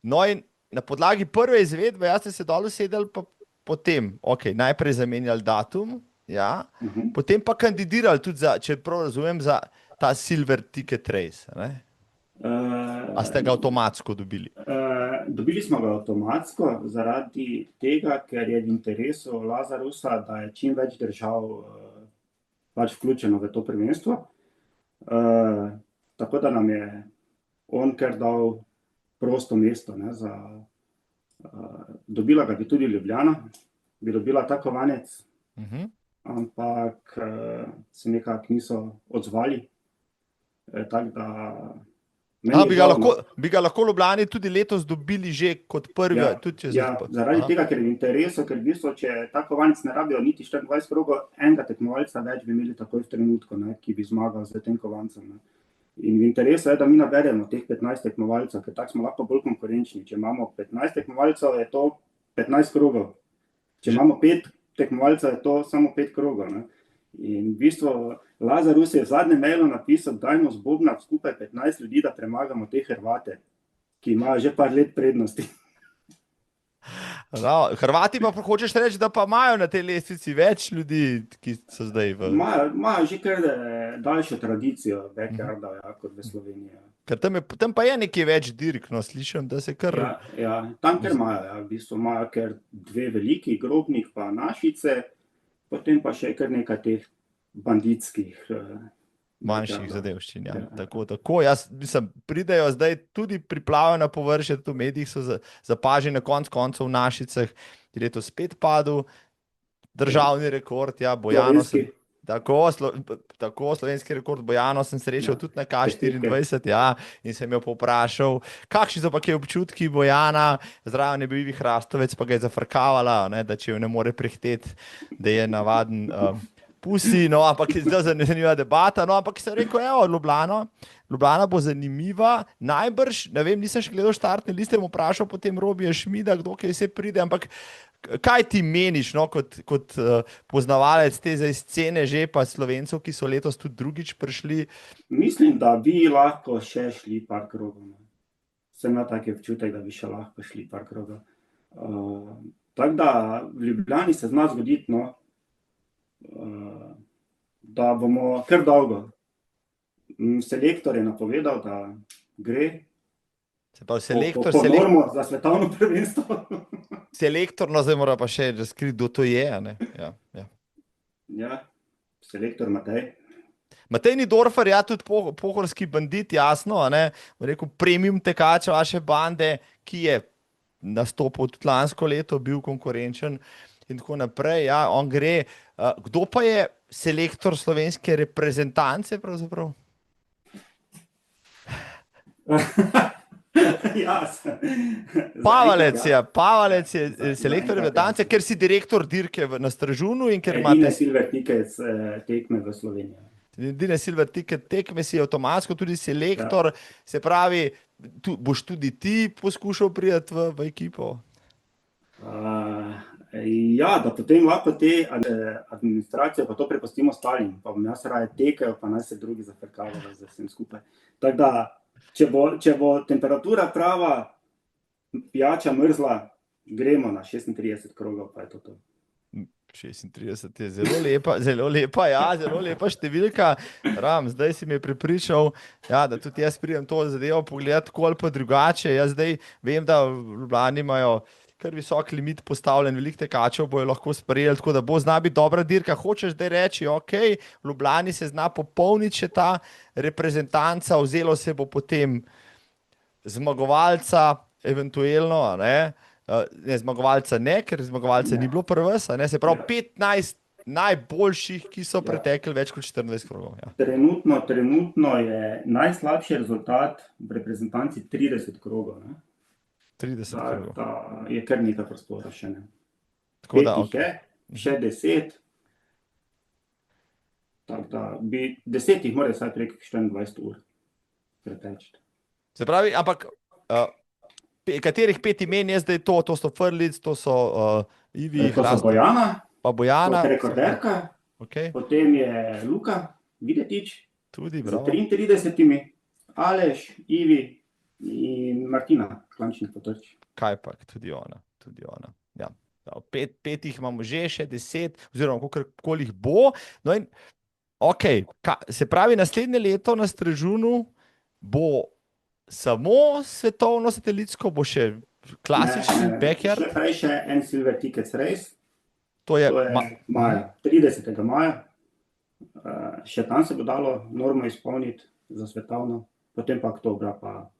No in na podlagi prve izvedbe, jaz ste se dol usedeli, pa potem, ok, najprej zamenjali datum, ja, potem pa kandidirali tudi za, če prav razumem, za ta Silver Ticket Race, ne? A ste ga avtomatsko dobili? Dobili smo ga avtomatsko zaradi tega, ker je v interesu Lazarusa, da je čim več držav pač vključeno v to prvenstvo. Tako da nam je on kar dal prosto mesto, ne, za dobila ga bi tudi Ljubljana, bi dobila ta kovanec, ampak se nekako niso odzvali. Tako da bi ga lahko v Ljubljani tudi letos dobili že kot prvi? Zaradi tega, ker je v interesu, ker v bistvu, če ta kovanec ne rabijo niti 24 krogov, enega tekmovalca več bi imeli takoj v trenutku, ne, ki bi zmagal z tem kovancem, ne. In v interesu je, da mi naberemo teh 15 tekmovalcev, ker tako smo lahko bolj konkurenčni. Če imamo 15 tekmovalcev, je to 15 krogov. Če imamo 5 tekmovalcev, je to samo 5 krogov, ne. In v bistvu Lazarus je v zadnjem mailu napisal, dajmo zbobnati skupaj 15 ljudi, da premagamo te Hrvate, ki imajo že par let prednosti. No, Hrvati pa hočeš reči, da pa imajo na tej lestvici več ljudi, ki so zdaj v... Imajo že kar daljšo tradicijo backyarda, ja, kot v Sloveniji. Ker tam pa je nekaj več dirk, no, slišim, da se kar... Ja, tam kar imajo, ja, v bistvu imajo kar 2 veliki, Grobnik pa Našice, potem pa še kar nekaj teh banditskih... manjših zadevščin, ja. Tako. Jaz mislim, pridejo zdaj tudi priplavajo na površje, tudi v medijih so zapaženi na koncu v Našicah, je letos spet padel državni rekord, ja, Bojano sem, tako, slovenski rekord Bojano sem srečal tudi na K24, ja, in sem jo povprašal, kakšni so pa kaj občutki Bojana, zraven je bil Ivi Hrastovec, pa ga je zafrkavala, ne, da če jo ne more prehiteti, da je navaden pusi, no, ampak je zdaj zanimiva debata, no, ampak sem rekel, evo, Ljubljana bo zanimiva, najbrž, ne vem, nisem še gledal štartne liste, bom vprašal potem Robija Šmida, kdo kaj vse pride, ampak kaj ti meniš, no, kot poznavalec te zdaj scene že, pa Slovencev, ki so letos tudi drugič prišli? Mislim, da bi lahko še šli par krogov. Sem imel tak občutek, da bi še lahko šli par krogov. Tako da v Ljubljani se zna zgoditi, no, da bomo kar dolgo. Selektor je napovedal, da gre po normo za svetovno prvenstvo. Selektor, no zdaj mora pa še razkriti, kdo to je, ne? Ja. Ja, selektor Matej. Matej Nidorfer, ja, tudi pohorski bandit, jasno, a ne, rekel, premium tekač vaše bande, ki je nastopil tudi lansko leto, bil konkurenčen in tako naprej, ja, on gre. Kdo pa je selektor slovenske reprezentance pravzaprav? Pavalec je selektor reprezentance, ker si direktor dirke na Stražunu in ker imate Silver Tickets tekme v Sloveniji. Edine Silver Ticket tekme si avtomatsko tudi selektor, se pravi, boš tudi ti poskušal priti v ekipo? Ja, da potem lahko te administracije pa to prepustimo ostalim, pa bom jaz raje tekel, pa naj se drugi zafrkavajo za vsem skupaj. Tako da, če bo temperatura prava, pijača mrzla, gremo na 36 krogov, pa je to. 36 je zelo lepa, ja, zelo lepa številka. Zdaj si me pripričal, ja, da tudi jaz pridem to zadevo pogledati, koliko pa drugače. Jaz zdaj vem, da v Ljubljani imajo kar visok limit postavljen, veliko tekačev bojo lahko sprejeli, tako da bo zna biti dobra dirka. Hočeš zdaj reči, ok, v Ljubljani se zna popolniti še ta reprezentanca, vzelo se bo potem zmagovalca, eventuelno, ne, zmagovalca ne, ker zmagovalca ni bilo prvs, se pravi 15 najboljših, ki so pretekli več kot 24 krogov. Ja. Trenutno je najslabši rezultat v reprezentanci 30 krogov. Ne? 30 krogov. Je kar nekaj prostora še ne. Tako da, še 10. Tako da, 10 jih mora vsaj prek 24 ur preteči. Se pravi, ampak katerih 5 imen je zdaj to? To so Frlic, to so Ivi, to so Bojana, pa Bojana, rekorderka, potem je Luka Videtič, tudi, z 33, Aleš, Ivi in Martina Klančnik Potrč. Kajpak, tudi ona. Ja. 5 jih imamo že, še 10, oziroma koliko jih bo. No in, ok, se pravi, naslednje leto na Stražunu bo samo svetovno satelitsko, bo še klasični backyard? Še en Silver Tickets race. To je maja, 30. maja. Še tam se bo dalo normo izpolniti za svetovno, potem pa oktobra pa.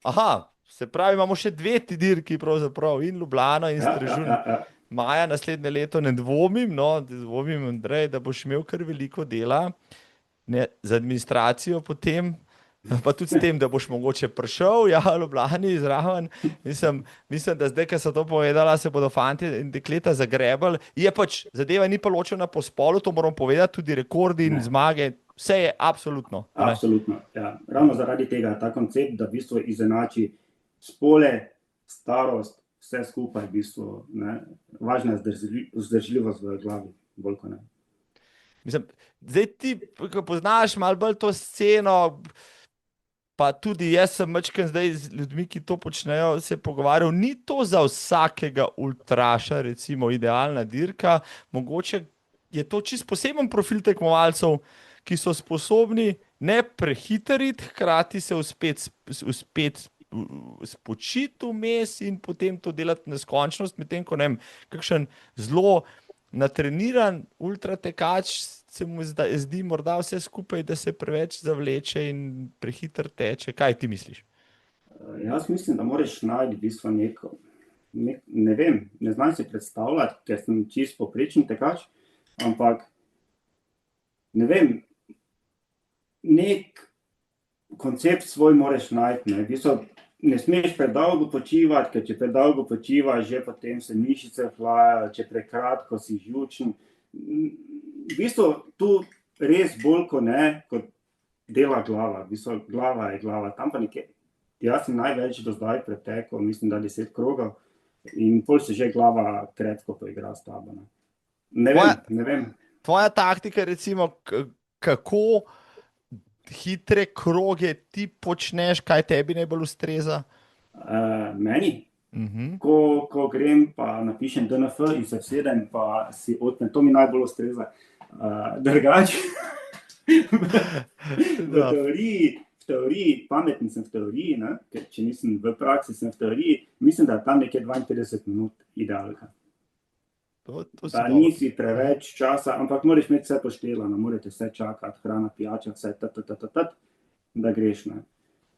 Aha, se pravi, imamo še 2 dirki pravzaprav, in Ljubljana in Stražun. Maja naslednje leto ne dvomim, Andrej, da boš imel kar veliko dela, ne, z administracijo potem, pa tudi s tem, da boš mogoče prišel, ja, v Ljubljani zraven. Mislim, da zdaj, ko so to povedala, se bodo fanti in dekleta zagrebali. Je pač, zadeva ni pa ločena po spolu, to moram povedati, tudi rekordi in zmage, vse je absolutno. Absolutno, ja. Ravno zaradi tega ta koncept, da v bistvu izenači spole, starost, vse skupaj v bistvu, ne. Važna je vzdržljivost v glavi, bolj kot ne. Mislim, zdaj ti, ko poznaš malo bolj to sceno, pa tudi jaz sem majčkeno zdaj z ljudmi, ki to počnejo, se pogovarjal, ni to za vsakega ultraša, recimo, idealna dirka, mogoče je to čisto poseben profil tekmovalcev, ki so sposobni ne prehiteriti, hkrati se uspeti spočiti vmes in potem to delati neskončnost, medtem ko, ne vem, kakšen zelo natreniran ultratekač se mu zdi morda vse skupaj, da se preveč zavleče in prehiter teče. Kaj ti misliš? Jaz mislim, da moraš najti v bistvu neko, ne vem, ne znam si predstavljati, ker sem čisto povprečen tekač, ampak ne vem, nek koncept svoj moraš najti, ne, v bistvu ne smeš predolgo počivati, ker če predolgo počivaš, že potem se mišice hlajajo, če prekratko si živčen. V bistvu tu res bolj kot ne, kot dela glava, v bistvu glava je glava, tam pa nekje. Jaz sem največ do zdaj pretekel, mislim, da 10 krogov in pol se že glava krepko poigra s tabo. Ne vem. Tvoja taktika, recimo, kako hitre kroge ti počneš, kaj tebi najbolj ustreza? Meni? Ko grem pa napišem DNF in se vsedem pa si odpnem, to mi najbolj ustreza. Drugače, v teoriji, pameten sem v teoriji, ne? Ker če nisem v praksi, sem v teoriji, mislim, da je tam nekje 52 minut idealka. To si da dobro. nisi preveč časa, ampak moraš imeti vse poštevano, morate vse čakati, hrana, pijača, vse da greš. Ne.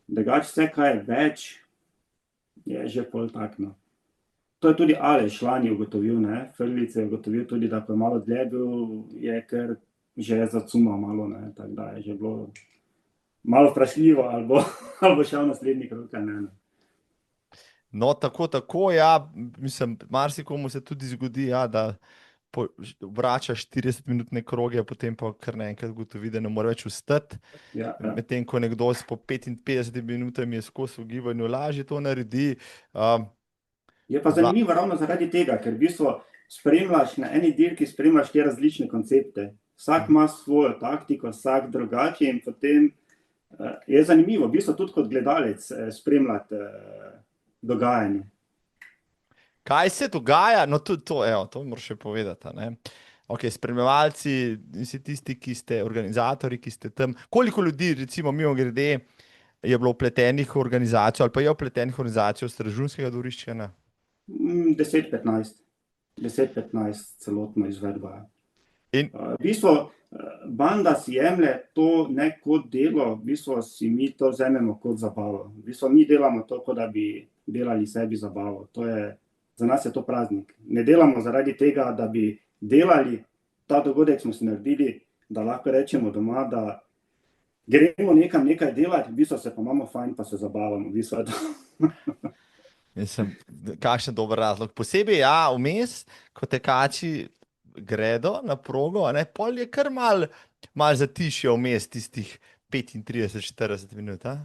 Drugače vse, kaj je več, je že pol takno. To je tudi Aleš lani ugotovil, ne, Frlic je ugotovil tudi, da ko je malo dlje bil, je kar že zacumal malo, ne, tako da je že bilo malo vprašljivo, ali bo šel naslednji krog, ne. No, tako, ja, mislim, marsikomu se tudi zgodi, ja, da vrača 40-minutne kroge, potem pa kar naenkrat ugotovi, da ne more več vstati. Ja. Medtem ko nekdo po 55 minutami je skozi v gibanju, lažje to naredi. Je pa zanimivo ravno zaradi tega, ker v bistvu spremljaš na eni dirki, spremljaš te različne koncepte. Vsak ima svojo taktiko, vsak drugače in potem je zanimivo, v bistvu tudi kot gledalec spremljati dogajanje. Kaj se dogaja? No, to moraš še povedati. Ne? Ok, spremljevalci in vsi tisti, ki ste organizatori, ki ste tam. Koliko ljudi, recimo, mimogrede, je bilo vpletenih v organizacijo ali pa je vpletenih v organizacijo Stražunskega dvorišča? 10-15. 10-15 celotno izvedba. In v bistvu banda si jemlje to ne kot delo, v bistvu si mi to vzamemo kot zabavo. V bistvu mi delamo to, kot da bi delali sebi zabavo. Za nas je to praznik. Ne delamo zaradi tega, da bi delali, ta dogodek smo si naredili, da lahko rečemo doma, da gremo nekam nekaj delati, v bistvu se pa imamo fajn, pa se zabavamo. V bistvu je to. mislim, kakšen dober razlog. Posebej, ja, vmes, ko tekači gredo na progo, ne, pol je kar mal zatišje vmes tistih 35-40 minut, a?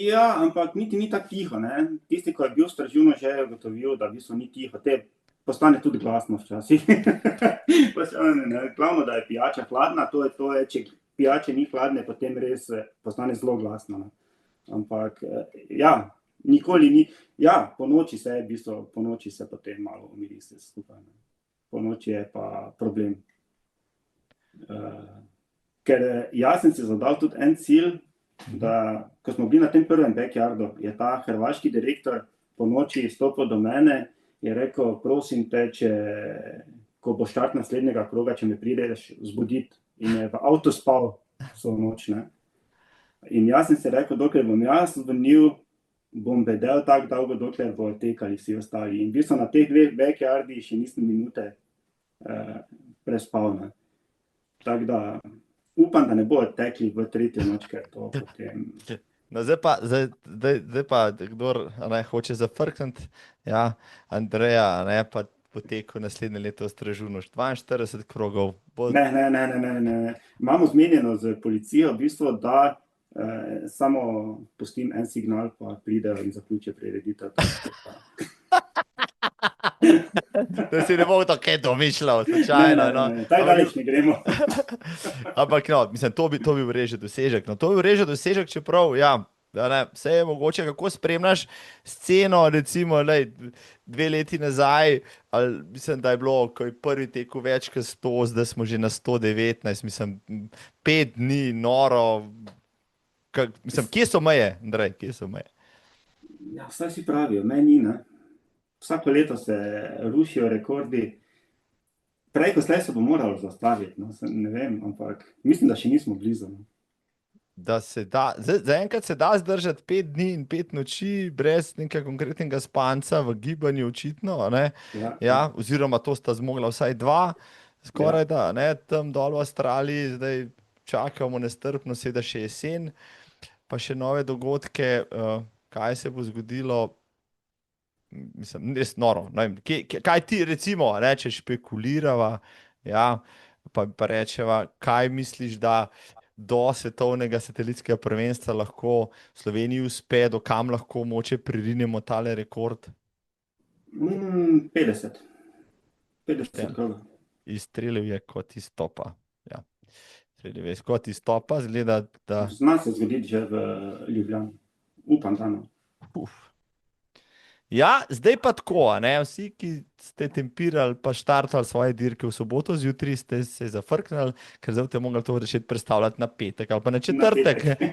Ja, ampak niti ni tako tiho, ne. Tisti, ko je bil v Stražunu, že je ugotovil, da v bistvu ni tiho. Te postane tudi glasno včasih. Glavno, da je pijača hladna, to je, če pijače ni hladne, potem res postane zelo glasno. Ne. Ampak, ja, nikoli ni, ja, po noči se je v bistvu, po noči se potem malo umiri se skupaj. Ne. Po noči je pa problem. Ker jaz sem si zadal tudi en cilj, da ko smo bili na tem prvem backyardu, je ta hrvaški direktor po noči stopil do mene, je rekel, prosim te, ko bo štart naslednjega kroga, če me prideš zbuditi, in je v avtu spal vso noč, ne. In jaz sem si rekel, dokler bom jaz zvonil, bom bedel tako dolgo, dokler bo tekali vsi ostali. In v bistvu na teh dveh backyardih še nisem minute prespal, ne. Tako da upam, da ne bodo tekli v tretjo noč, ker to potem... No, zdaj pa kdor hoče zafrkniti, ja, Andreja, ne, pa potekel naslednje leto v Stražunu, 42 krogov. Ne. Imamo zmenjeno z policijo, v bistvu, da samo pustim en signal, pa pridejo in zaključijo prireditev. Da si ne bo to kaj domišljal, slučajno. Ne, tako daleč ne gremo. Ampak no, mislim, to bi bil res že dosežek. No, to bi bil res že dosežek, čeprav, ja, vse je mogoče, kako spremljaš sceno, recimo, 2 leti nazaj, ali mislim, da je bilo, ko je prvi tekel več kot 100, zdaj smo že na 119, mislim, 5 dni, noro. Mislim, kje so meje, Andrej, kje so meje? Ja, vsaj si pravijo, meni, ne. Vsako leto se rušijo rekordi. Prej ko slej se bo moralo zastaviti, no, ne vem, ampak mislim, da še nismo blizu. Da se da, zaenkrat se da zdržati 5 dni in 5 noči brez nekega konkretnega spanca v gibanju, očitno, ne? Ja, oziroma to sta zmogla vsaj 2, skoraj da, ne, tam dol v Avstraliji, zdaj čakamo nestrpno, seveda še jesen, pa še nove dogodke, kaj se bo zgodilo. Mislim, res noro. Kaj ti recimo, če špekulirava, ja, pa rečeva, kaj misliš, da do svetovnega satelitskega prvenstva lahko Sloveniji uspe, do kam lahko moče pririnemo tale rekord? 50. 50 krogov. Izstrelil je kot iz topa. Ja. Izstrelil je kot iz topa, zgleda, da... Zna se zgoditi že v Ljubljani. Upam, da no. Ja, zdaj pa tako, a ne, vsi, ki ste tempirali pa štartali svoje dirke v soboto zjutraj, ste se zafrknili, ker zdaj boste mogli to začeti predstavljati na petek ali pa na Na četrtek. petek.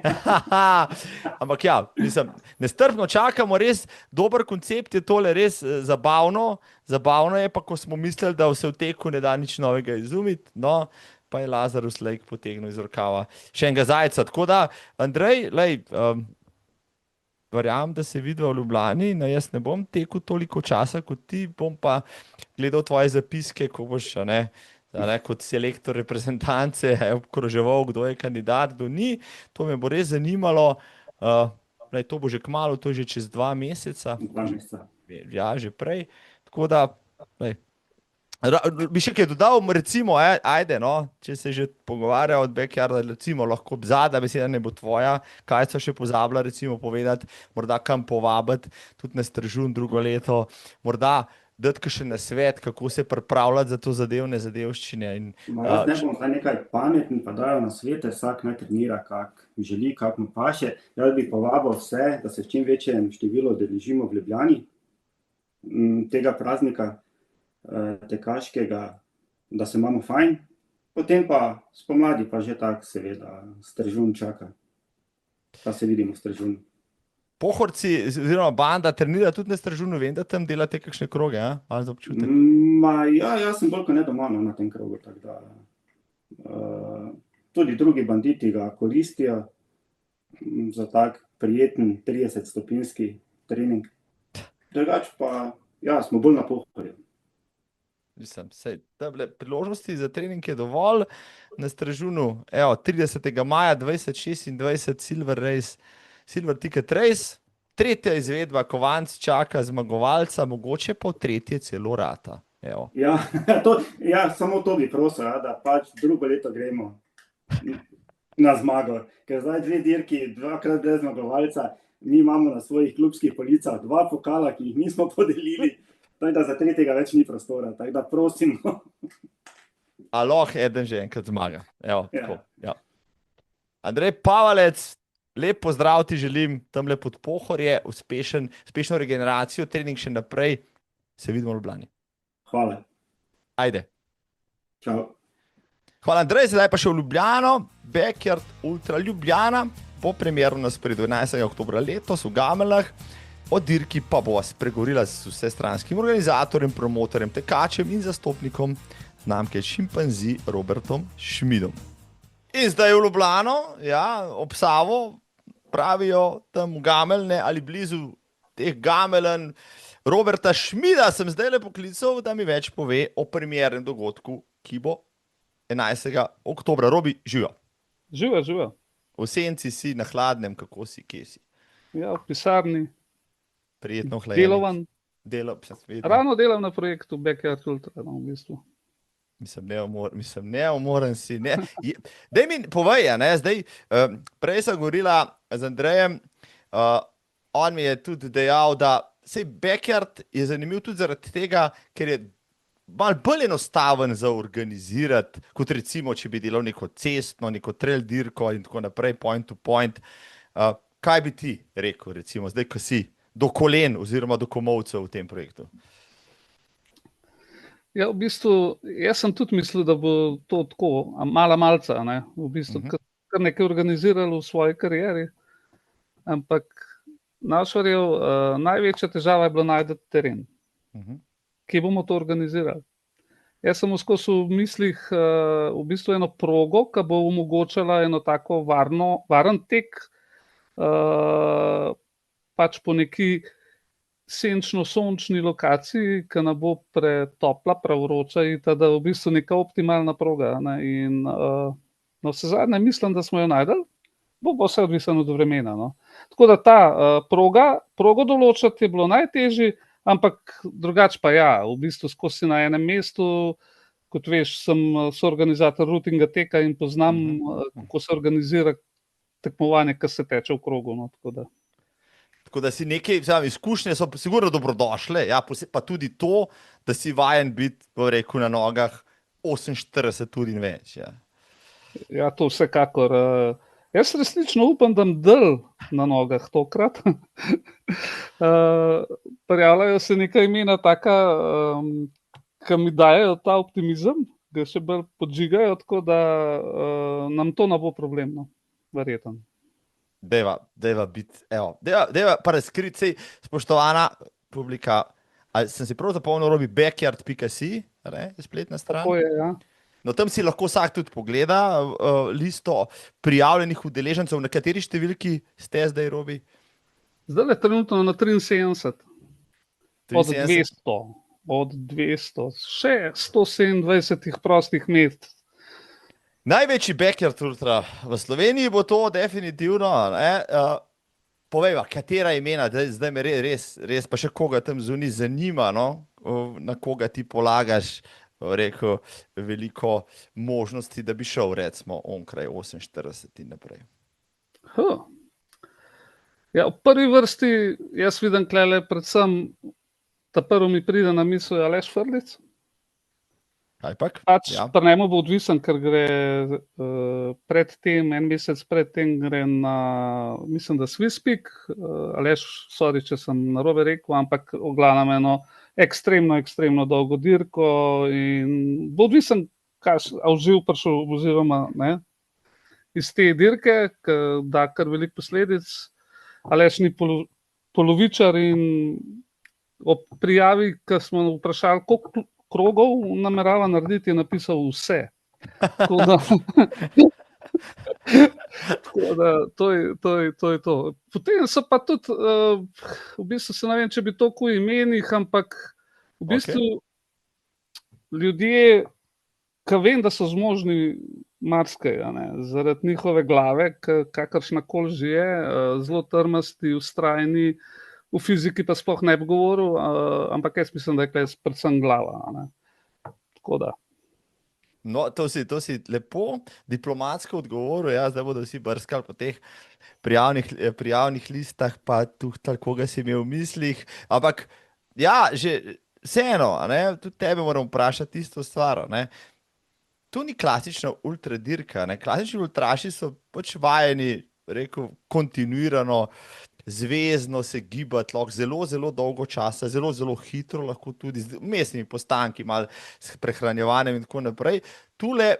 Ampak ja, mislim, nestrpno čakamo, res dober koncept je tole, res zabavno. Zabavno je pa, ko smo mislili, da se v teku ne da nič novega izumiti, no, pa je Lazarus Lake potegnil iz rokava še enega zajca. Tako da, Andrej, lej, verjamem, da se vidiva v Ljubljani, no jaz ne bom tekel toliko časa kot ti, bom pa gledal tvoje zapiske, ko boš, a ne, kot selektor reprezentance, obkroževal, kdo je kandidat, kdo ni. To me bo res zanimalo. To bo že kmalu, to je že čez 2 meseca. 2 meseca. Ja, že prej. Tako da, lej, bi še kaj dodal, recimo, ajde, no, če se že pogovarja od backyarda, recimo, lahko zadnja beseda ne bo tvoja, kaj so še pozabila, recimo, povedati, morda kam povabiti, tudi na Stržun drugo leto, morda dati kakšen nasvet, kako se pripravljati za to zadevne zadevščine. In, Jaz ne bom zdaj nekaj pameten, pa dajo na svete, vsak naj trenira, kak želi, kak mu paše. Jaz bi povabil vse, da se v čim večjem številu udeležimo v Ljubljani tega praznika tekaškega, da se imamo fajn. Potem pa spomladi pa že tako, seveda, Stržun čaka. Pa se vidimo v Stržunu. Pohorci, oziroma banda, trenira tudi na Stržunu, vem, da tam delate kakšne kroge, ali za občutek? Ja, jaz sem bolj kot ne doma na tem krogu, tako da tudi drugi banditi ga koristijo za tak prijeten 30-stopinjski trening. Drugač pa, ja, smo bolj na Pohorju. Mislim, priložnosti za trening je dovolj na Stržunu. Evo, 30. maja 2026 Silver Race, Silver Ticket Race, tretja izvedba, Kovanc čaka zmagovalca, mogoče pa v tretje celo rata. Evo. Ja, samo to bi prosil, da pač drugo leto gremo na zmago. Ker zdaj 2 dirki, 2krat brez zmagovalca, mi imamo na svojih klubskih policah 2 pokala, ki jih nismo podelili. Tako da za tretjega več ni prostora, tako da prosimo. A lahko eden že enkrat zmaga. Evo, Ja. tako, ja. Andrej Pavalec, lep pozdrav ti želim, tamle pod Pohorje, uspešno regeneracijo, trening še naprej, se vidimo v Ljubljani. Hvala. Ajde. Čau. Hvala, Andrej, zdaj pa še v Ljubljano, Backyard Ultra Ljubljana, po premjeru na sporedu 11. oktobra letos v Gameljah. O dirki pa bo spregovorila z vsestranskim organizatorjem, promotorjem, tekačem in zastopnikom znamke Šimpanzi Robertom Šmidom. In zdaj v Ljubljano, ja, ob Savo, pravijo tam v Gameljne ali blizu teh Gameljen, Roberta Šmida sem zdaj le poklical, da mi več pove o premjernem dogodku, ki bo 11. oktobra. Robi, živijo. Živijo. V senci si, na hladnem, kako si, kje si? Ja, v pisarni. Prijetno hlajenje. Delovan. Ravno delam na projektu Backyard Ultra, no, v bistvu. Mislim, neumoren si. Ne. Daj mi povej, ne, zdaj, prej sem govorila z Andrejem, on mi je tudi dejal, da sej Backyard je zanimiv tudi zaradi tega, ker je malo bolj enostaven za organizirati, kot recimo, če bi delal neko cestno, neko trail dirko in tako naprej, point to point. Kaj bi ti rekel, recimo, zdaj, ko si do kolen oziroma do komolcev v tem projektu? Ja, v bistvu, jaz sem tudi mislil, da bo to tako, malca, ne, v bistvu, kar nekaj organiziralo v svoji karieri, ampak našarjev, največja težava je bilo najti teren, kje bomo to organizirali. Jaz sem skozi v mislih v bistvu eno progo, ki bo omogočala eno tako varen tek, pač po neki senčno-sončni lokaciji, ki ne bo pretopla, prevroča, in da v bistvu neka optimalna proga. Ne? In no, vsezadnje mislim, da smo jo našli, bo vse odvisno od vremena. No? Tako da ta progo določati je bilo najtežje, ampak drugače pa ja, v bistvu skozi na enem mestu, kot veš, sem soorganizator rutinga teka in poznam, kako se organizira tekmovanje, ki se teče v krogu. No? Tako da si nekaj, izkušnje so sigurno dobrodošle, ja, pa tudi to, da si vajen biti, na nogah 48 ur in več. Ja, ja, to vsekakor. Jaz resnično upam, da bom del na nogah tokrat. Prijavljajo se nekaj imena taka, ki mi dajo ta optimizem, ga še bolj podžigajo, tako da nam to ne bo problemno, verjetno. Deva biti, evo, deva pa razkriti, sej, spoštovana publika, ali sem si prav zapomnil, robi backyard.si, spletna stran. Tako je, ja. No, tam si lahko vsak tudi pogleda listo prijavljenih udeležencev, na kateri številki ste zdaj, Robi? Zdaj je trenutno na 73, od 73. 200, od 200, še 127 prostih mest. Največji backyard ultra v Sloveniji bo to definitivno, ne? Povejva, katera imena, zdaj me res pa še koga tam zunaj zanima, no? Na koga ti polagaš, rekel, veliko možnosti, da bi šel, recimo, onkraj 48 in naprej. Ja, v prvi vrsti jaz vidim klele predvsem, ta prvo mi pride na misel je Aleš Frlic. Kajpak? Pač Ja. pri njemu bo odvisen, ker gre predtem, en mesec predtem gre na, mislim, da Swisspeak, Aleš, sorry, če sem narobe rekel, ampak v glavnem eno ekstremno dolgo dirko in bo odvisen, a v živ prišel oziroma ne, iz te dirke, ki da kar veliko posledic. Aleš ni polovičar in ob prijavi, ko smo vprašali, koliko krogov namerava narediti, je napisal vse. Tako da, to je to. Potem so pa tudi, v bistvu se ne vem, če bi toliko v imenih, ampak v bistvu ljudje, ki vem, da so zmožni marsikaj, zaradi njihove glave, kakršnakoli že je, zelo trmasti, vztrajni, v fiziki pa sploh ne bi govoril, ampak jaz mislim, da je predvsem glava. Tako da. No, to si lepo diplomatsko odgovoril, ja, zdaj bodo vsi brskali po teh prijavnih listah, pa tuhtali, koga si imel v mislih, ampak ja, že vseeno, tudi tebe moram vprašati isto stvar, to ni klasična ultradirka, klasični ultraši so pač vajeni, rekel, kontinuirano, zvezno se gibati, lahko zelo dolgo časa, zelo hitro, lahko tudi z vmesnimi postanki, malo s prehranjevanjem in tako naprej. Tule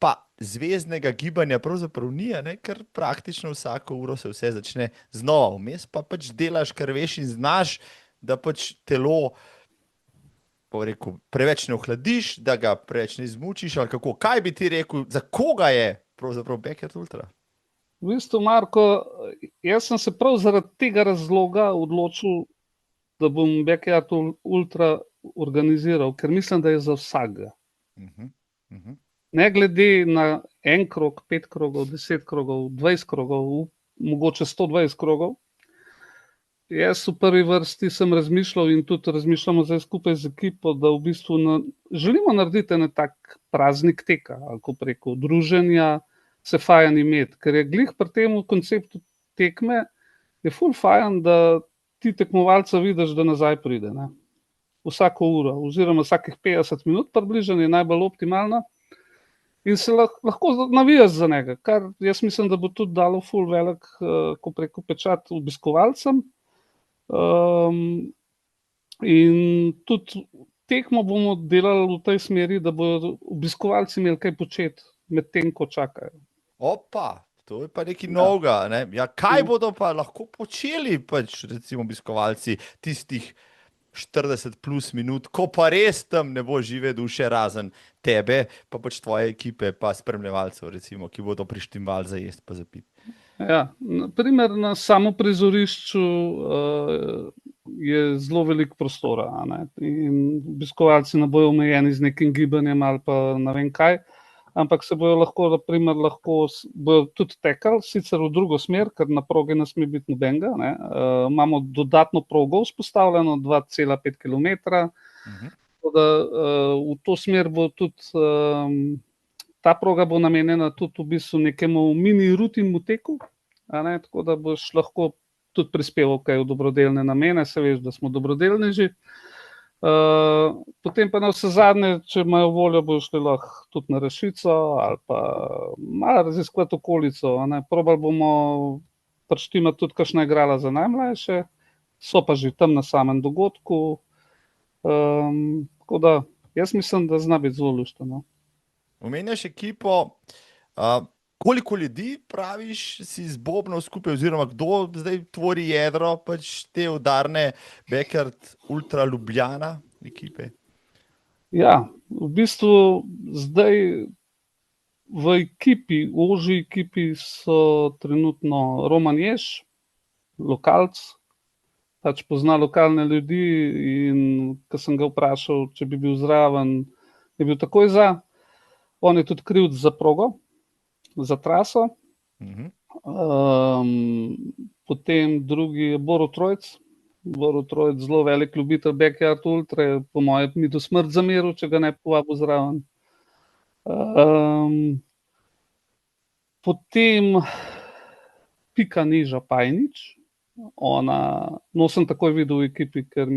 pa zveznega gibanja pravzaprav ni, ker praktično vsako uro se vse začne znova, vmes pa pač delaš, kar veš in znaš, da pač telo rekel, preveč ne ohladiš, da ga preveč ne izmučiš, ali kako. Kaj bi ti rekel, za koga je pravzaprav backyard ultra? V bistvu, Marko, jaz sem se prav zaradi tega razloga odločil, da bom backyard ultra organiziral, ker mislim, da je za vsakega. Ne glede na en krog, 5 krogov, 10 krogov, 20 krogov, mogoče 120 krogov. Jaz v prvi vrsti sem razmišljal in tudi razmišljamo zdaj skupaj z ekipo, da v bistvu želimo narediti en tak praznik teka, ali preko druženja, se fajn imeti, ker je glih pri tem konceptu tekme, je ful fajn, da ti tekmovalca vidiš, da nazaj pride. Vsako uro, oziroma vsakih 50 minut približno je najbolj optimalno in se lahko navijaš za njega, kar jaz mislim, da bo tudi dalo ful velik, ko preko pečat obiskovalcem. In tudi tekmo bomo delali v tej smeri, da bodo obiskovalci imeli kaj početi med tem, ko čakajo. Opa, to je pa nekaj novega, Ja, kaj bodo pa lahko počeli pač recimo obiskovalci tistih 40 plus minut, ko pa res tam ne bo žive duše razen tebe, pa pač tvoje ekipe, pa spremljevalcev recimo, ki bodo prištimvali za jesti pa za piti. Ja, naprimer na samo prizorišču je zelo veliko prostora, in obiskovalci ne bojo omejeni z nekim gibanjem ali pa ne vem kaj, ampak se bojo lahko bojo tudi tekali, sicer v drugo smer, ker na progi ne sme biti nobenega. Imamo dodatno progo vzpostavljeno, 2,5 kilometra, tako da v to smer bo tudi ta proga bo namenjena tudi v bistvu nekemu mini rutinmu teku, tako da boš lahko tudi prispeval kaj v dobrodelne namene, se veš, da smo dobrodelneži. Potem pa na vse zadnje, če imajo voljo, bojo šli lahko tudi na Rešico ali pa malo raziskovati okolico. Probali bomo prištimati tudi kakšna igrala za najmlajše, so pa že tam na samem dogodku. Tako da jaz mislim, da zna biti zelo luštno. Omenjaš ekipo, koliko ljudi praviš si z Bobnom skupaj, oziroma kdo zdaj tvori jedro pač te udarne Backyard Ultra Ljubljana ekipe? Ja, v bistvu zdaj v ekipi, v ožji ekipi so trenutno Roman Jež, lokalc, pač pozna lokalne ljudi in ko sem ga vprašal, če bi bil zraven, je bil takoj za. On je tudi krivc za progo, za traso. Potem drugi je Borut Trojc. Borut Trojc, zelo velik ljubitelj Backyard Ultra, po mojem mi do smrt zameril, če ga ne povabil zraven. Potem Pika Neža Pajnič. Sem takoj videl v ekipi, ker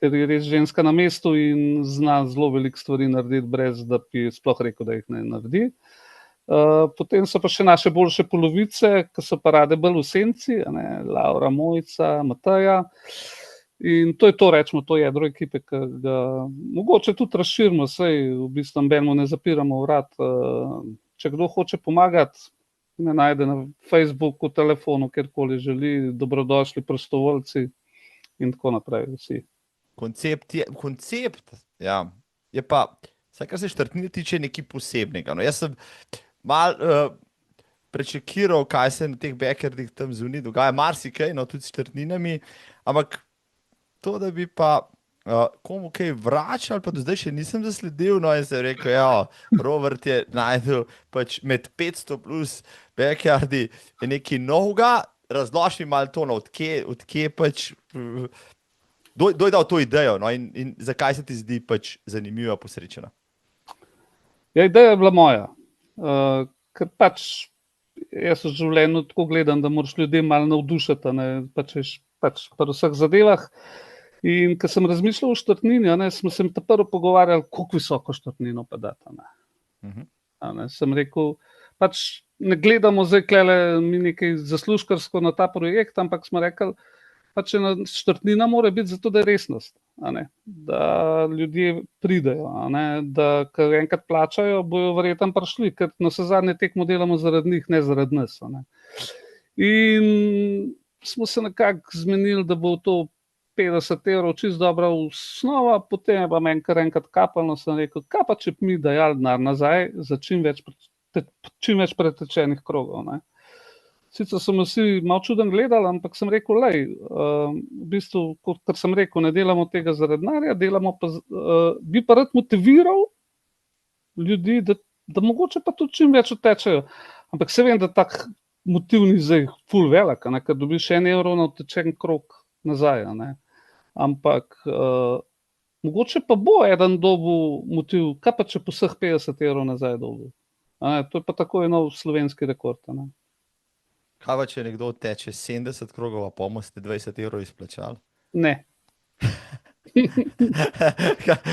je res ženska na mestu in zna zelo veliko stvari narediti, brez da bi sploh rekel, da jih ne naredi. Potem so pa še naše boljše polovice, ki so pa rade bolj v senci, Laura, Mojca, Mateja. In to je to, rečemo, to jedro ekipe, ki ga mogoče tudi razširimo, saj v bistvu nobenemu ne zapiramo vrat. Če kdo hoče pomagati, me najde na Facebooku, telefonu, kjerkoli želi, dobrodošli prostovoljci in tako naprej vsi. Koncept, ja, je pa, vsaj kar se štartnine tiče, nekaj posebnega. Jaz sem malo prečekiral, kaj se na teh Backyardih tam zunaj dogaja, marsikaj, tudi s štartninami, ampak to, da bi pa komu kaj vračal, pa do zdaj še nisem zasledil, in sem rekel, Robert je najdel pač med 500 plus Backyardi je nekaj novega, razloži mi malo to, odkje pač, kdo je dal to idejo, in zakaj se ti zdi pač zanimiva, posrečena? Ja, ideja je bila moja, ker pač jaz v življenju tako gledam, da moraš ljudi malo navdušiti, pač pri vseh zadevah. In ko sem razmišljal o štartnini, smo se prvo pogovarjali, koliko visoko štartnino pa dati. Sem rekel, pač ne gledamo zdaj klele mi nekaj zaslužkarsko na ta projekt, ampak smo rekli, pač štartnina mora biti zato, da je resnost, da ljudje pridejo, da ko enkrat plačajo, bojo verjetno prišli, ker na vse zadnje tekmo delamo zaradi njih, ne zaradi nas. In smo se nekako zmenili, da bo to 50 evrov čisto dobra osnova, potem je pa meni kar enkrat kapalno, sem rekel, kaj pa če bi mi dajali denar nazaj za čim več pretečenih krogov. Sicer so me vsi malo čuden gledali, ampak sem rekel, v bistvu, kot sem rekel, ne delamo tega zaradi denarja, bi pa rad motiviral ljudi, da mogoče pa tudi čim več odtečejo. Ampak se vem, da tak motiv ni zdaj ful velik, ker dobiš 1 evro na odtečen krog nazaj. Ampak mogoče pa bo eden dobil motiv, kaj pa če po vseh 50 evrov nazaj dobil. To je pa tako nov slovenski rekord. Kaj pa če nekdo teče 70 krogov, pa bomo ste 20 evrov izplačali? Ne.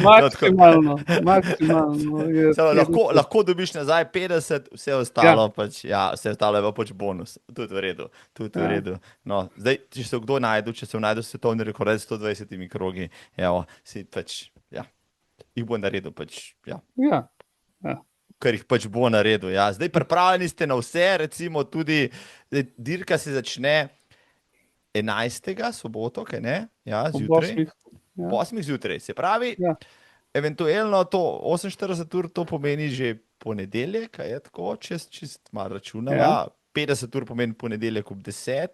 Maksimalno. Lahko dobiš nazaj 50, vse ostalo vse ostalo je pa pač bonus. Tudi v redu. No, zdaj, če se kdo najde, če se najde svetovni rekord s 120 krogi, si pač, jih bo naredil pač, ker jih pač bo naredil. Zdaj, pripravljeni ste na vse, recimo tudi, dirka se začne 11. soboto, kaj ne? Zjutraj. Po 8 zjutraj, se pravi, eventualno to 48 ur, to pomeni že ponedeljek, je tako, čist malo računala, 50 ur pomeni ponedeljek ob 10.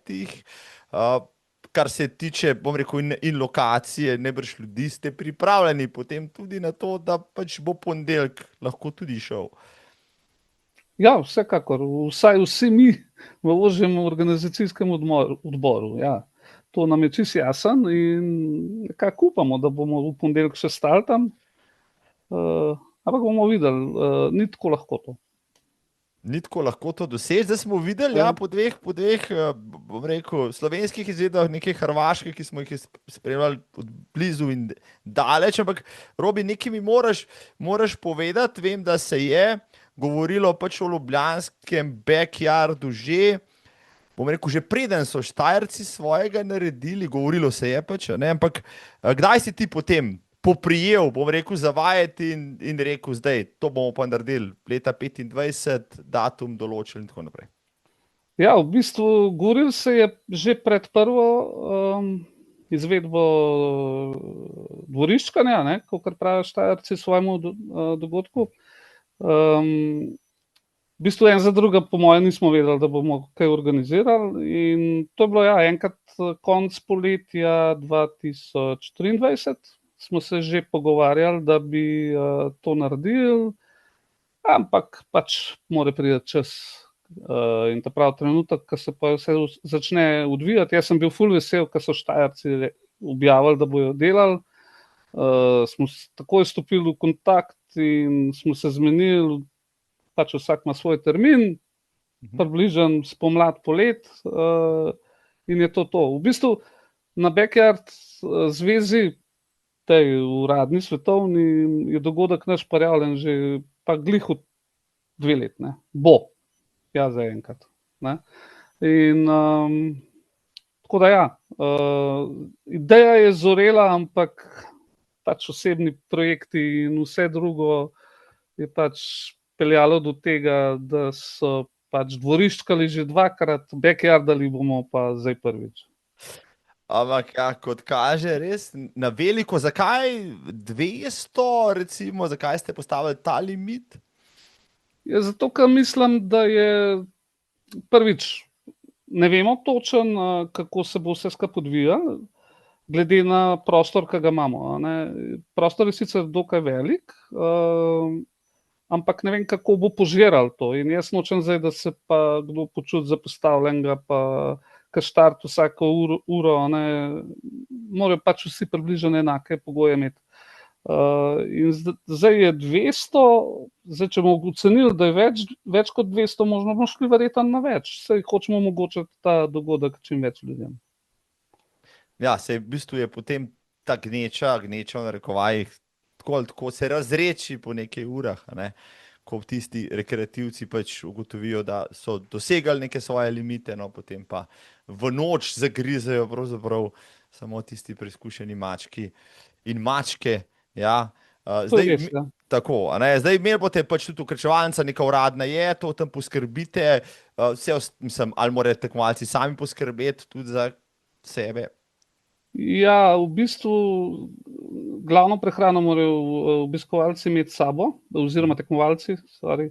Kar se tiče, bom rekel, in lokacije, najbrž ljudi, ste pripravljeni potem tudi na to, da pač bo ponedeljek lahko tudi šel. Ja, vsekakor, vsaj vsi mi v ožjem organizacijskem odboru, To nam je čisto jasen in nekako upamo, da bomo v ponedeljek še stali tam, ampak bomo videli, ni tako lahko to. ni tako lahko to doseči. Zdaj smo videli, ja, po dveh, bom rekel, slovenskih izvedbah, nekaj hrvaških, ki smo jih spremljali od blizu in daleč, ampak Robi, nekaj mi moraš povedati. Vem, da se je govorilo pač o ljubljanskem backyardu že, bom rekel, že preden so Štajerci svojega naredili, govorilo se je pač, ne, ampak kdaj si ti potem poprijel, bom rekel, zavajati in rekel, zdaj, to bomo pa naredili leta 25, datum določili in tako naprej. Ja, v bistvu govoril se je že pred prvo izvedbo dvoriščkanja, ne, kakor pravijo Štajerci svojemu dogodku. V bistvu en za druga, po mojem, nismo vedeli, da bomo kaj organizirali. In to je bilo enkrat konec poletja 2023. Smo se že pogovarjali, da bi to naredili, ampak pač mora priti čas in ta pravi trenutek, ko se pa vse začne odvijati. Jaz sem bil ful vesel, ko so Štajerci objavili, da bojo delali. Smo takoj stopili v kontakt in smo se zmenili, pač vsak ima svoj termin, približen spomlad, polet, in je to. V bistvu na Backyard zvezi, tej uradni svetovni, je dogodek naš prijavljen že pa glih od 2 let, ne. Bo, ja, zaenkrat, ne. In tako da ja, ideja je zorela, ampak pač osebni projekti in vse drugo je pač peljalo do tega, da so pač dvoriščkali že 2-krat, backyardali bomo pa zdaj prvič. Ampak, ja, kot kaže, res na veliko. Zakaj 200, recimo, zakaj ste postavili ta limit? Ja, zato, ker mislim, da je prvič, ne vemo točen, kako se bo vse skupaj odvijalo, glede na prostor, ki ga imamo, ne. Prostor je sicer dokaj velik, ampak ne vem, kako bo požiral to. In jaz nočem zdaj, da se pa kdo počuti zapostavljenega, pa ko štart vsako uro, ne, morajo pač vsi približno enake pogoje imeti. In zdaj je 200, zdaj, če bomo ocenili, da je več kot 200, možno bomo šli verjetno na več. Saj hočemo omogočiti ta dogodek čim več ljudem. Ja, se v bistvu je potem ta gneča v narekovajih, tako se razreči po nekaj urah, ne? Ko tisti rekreativci pač ugotovijo, da so dosegali neke svoje limite, no, potem pa v noč zagrizejo pravzaprav samo tisti preizkušeni mački in mačke, ja. Zdaj, res, ja. Tako, ne? Zdaj imeli boste pač tudi ukrečevalnica, neka uradna je, to tam poskrbite, mislim, ali morajo tekmovalci sami poskrbeti tudi za sebe? Ja, v bistvu glavno prehrano morajo obiskovalci imeti s sabo, oziroma tekmovalci, sorry.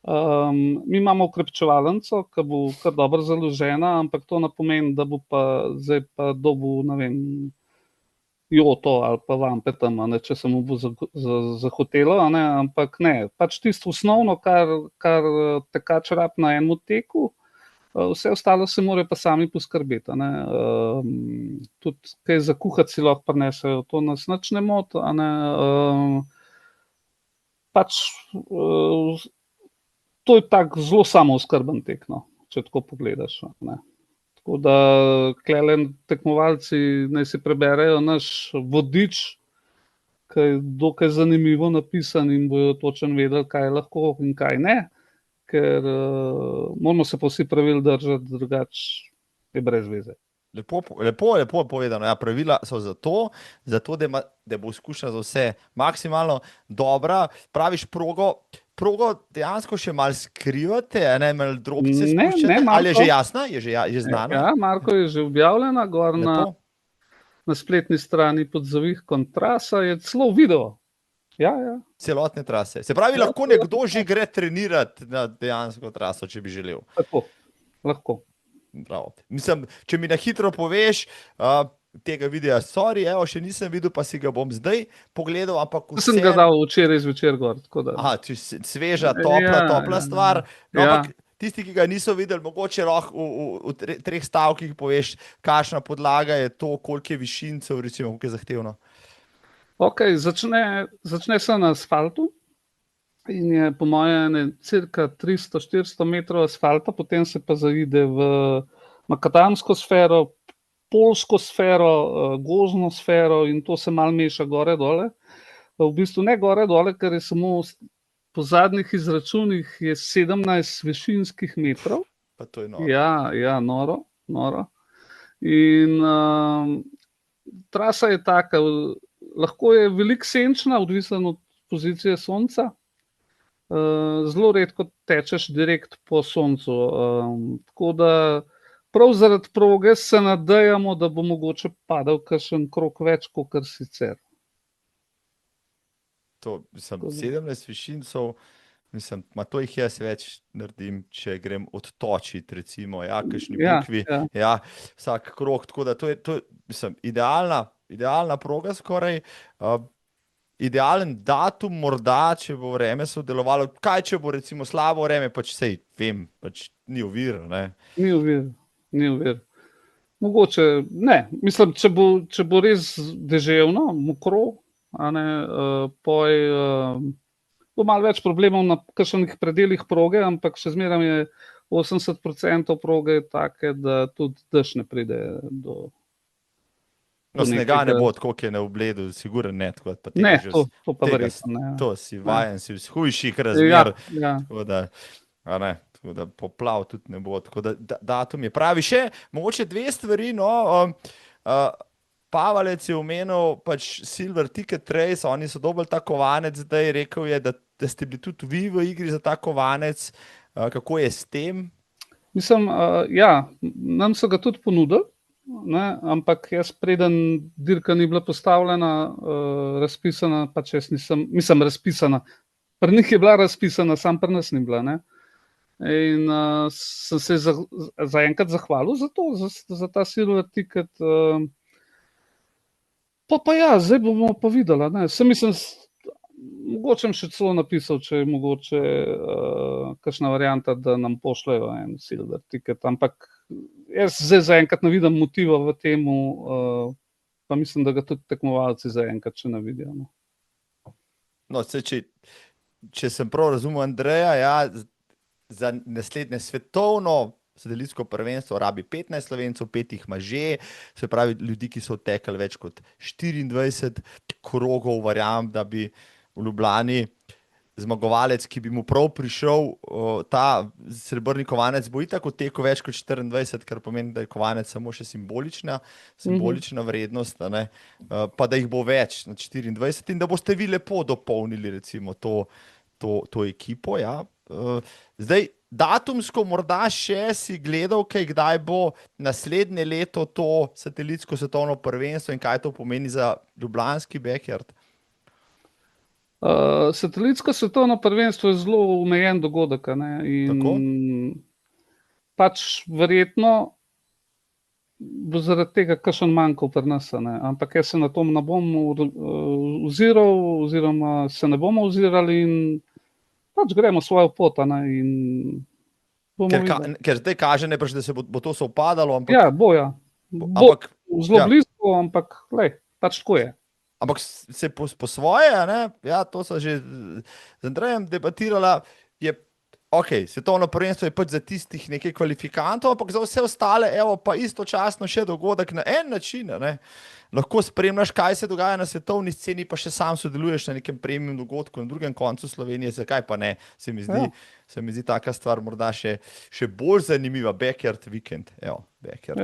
Mi imamo ukrepčevalnico, ki bo kar dobro založena, ampak to ne pomeni, da bo pa zdaj pa dobil, ne vem, joto ali pa vampe tam, ne, če se mu bo zahotelo, ne, ampak ne, pač tisto osnovno, kar tekač rab na enem teku, vse ostalo se morajo pa sami poskrbeti, ne. Tudi kaj za kuhati si lahko prinesejo, to nas nič ne moti, a ne. Pač to je tak zelo samooskrben tek, no, če tako pogledaš, ne. Tako da klele tekmovalci naj si preberejo naš vodič, ki je dokaj zanimivo napisan in bojo točno vedeli, kaj lahko in kaj ne. Ker moramo se pa vsi pravil držati, drugače je brez veze. Lepo povedano. Ja, pravila so zato, da bo izkušnja za vse maksimalno dobra. Praviš, progo dejansko še malo skrivate, ne, malo drobce spuščate, ali je že jasna, je že znana? Ja, Marko, je že objavljena, gor na spletni strani pod zavihkom Trasa je celo video. Ja. Celotne trase. Se pravi, lahko nekdo že gre trenirati na dejansko traso, če bi želel. Tako, lahko. Bravo. Mislim, če mi na hitro poveš, tega videa, sorry, evo, še nisem videl, pa si ga bom zdaj pogledal, ampak vse... Sem ga dal včeraj zvečer gor, tako da... Aha, sveža, topla stvar. No, ampak tisti, ki ga niso videli, mogoče lahko v 3 stavkih poveš, kakšna podlaga je to, koliko je višincev, recimo, koliko je zahtevno. Ok, začne se na asfaltu in je po mojem cirka 300-400 metrov asfalta, potem se pa zaide v makadamsko sfero, polsko sfero, gozdno sfero in to se malo meša gore dole. V bistvu ne gore dole, ker je samo po zadnjih izračunih je 17 višinskih metrov. Pa to je noro. Ja, noro, noro. In trasa je taka, lahko je veliko senčna, odvisno od pozicije sonca. Zelo redko tečeš direkt po soncu. Tako da prav zaradi proge se nadejamo, da bo mogoče padel kakšen krog več, kot kar sicer. To, mislim, 17 višincov, mislim, to jih jaz več naredim, če grem odtočiti, recimo, kakšni bukvi, vsak krog, tako da to je mislim, idealna proga skoraj, idealen datum morda, če bo vreme sodelovalo, kaj če bo recimo slabo vreme, pač sej vem, pač ni ovir, ne? Ni ovir. Mogoče, ne, mislim, če bo res deževno, mokro, bo malo več problemov na kakšnih predelih proge, ampak še zmeraj je 80% proge take, da tudi dež ne pride do No, snega ne bo, tako je na Obledu, sigurno ne. Ne, to pa verjetno ne. To si vajen, si v hujših razmer, Ja. tako da poplav tudi ne bo, tako da datum je pravi. Še mogoče dve stvari, Pavalec je omenil pač Silver Ticket Race, oni so dobili ta kovanec, zdaj rekel je, da ste bili tudi vi v igri za ta kovanec. Kako je s tem? Mislim, nam so ga tudi ponudili, ne, ampak jaz preden dirka ni bila postavljena, razpisana, pač jaz nisem razpisana. Pri njih je bila razpisana, sam pri nas ni bila, ne. In sem se zaenkrat zahvalil za to, za ta Silver Ticket. Pa ja, zdaj bomo pa videli. Mislim, mogoče še celo napisal, če je mogoče kakšna varianta, da nam pošljajo en Silver Ticket, ampak jaz zdaj zaenkrat ne vidim motiva v temu, pa mislim, da ga tudi tekmovalci zaenkrat še ne vidijo. No, če sem prav razumel Andreja, za naslednje svetovno satelitsko prvenstvo rabi 15 Slovencev, 5 jih ima že, se pravi ljudi, ki so odtekali več kot 24 krogov, verjamem, da bi v Ljubljani zmagovalec, ki bi mu prav prišel, ta srebrni kovanec bo itak odtekel več kot 24, kar pomeni, da je kovanec samo še simbolična vrednost, pa da jih bo več na 24 in da boste vi lepo dopolnili recimo to ekipo, Zdaj, datumsko morda še si gledal, kdaj bo naslednje leto to satelitsko svetovno prvenstvo in kaj to pomeni za ljubljanski backyard? Satelitsko svetovno prvenstvo je zelo omejen dogodek, in pač verjetno bo zaradi tega kakšen manjkal pri nas, ampak jaz se na to ne bom oziral, oziroma se ne bomo ozirali in pač gremo svojo pot, in bomo videli. Ker zdaj kaže najbrž, da se bo to sovpadalo, ampak... Ja, bo. Zelo blizu, ampak pač tako je. Ampak se po svoje, to so že z Andrejem debatirala, je svetovno prvenstvo je pač za tistih nekaj kvalifikantov, ampak za vse ostale, pa istočasno še dogodek na en način, Lahko spremljaš, kaj se dogaja na svetovni sceni, pa še sam sodeluješ na nekem premium dogodku na drugem koncu Slovenije, zakaj pa ne, se mi zdi taka stvar morda še bolj zanimiva, backyard vikend,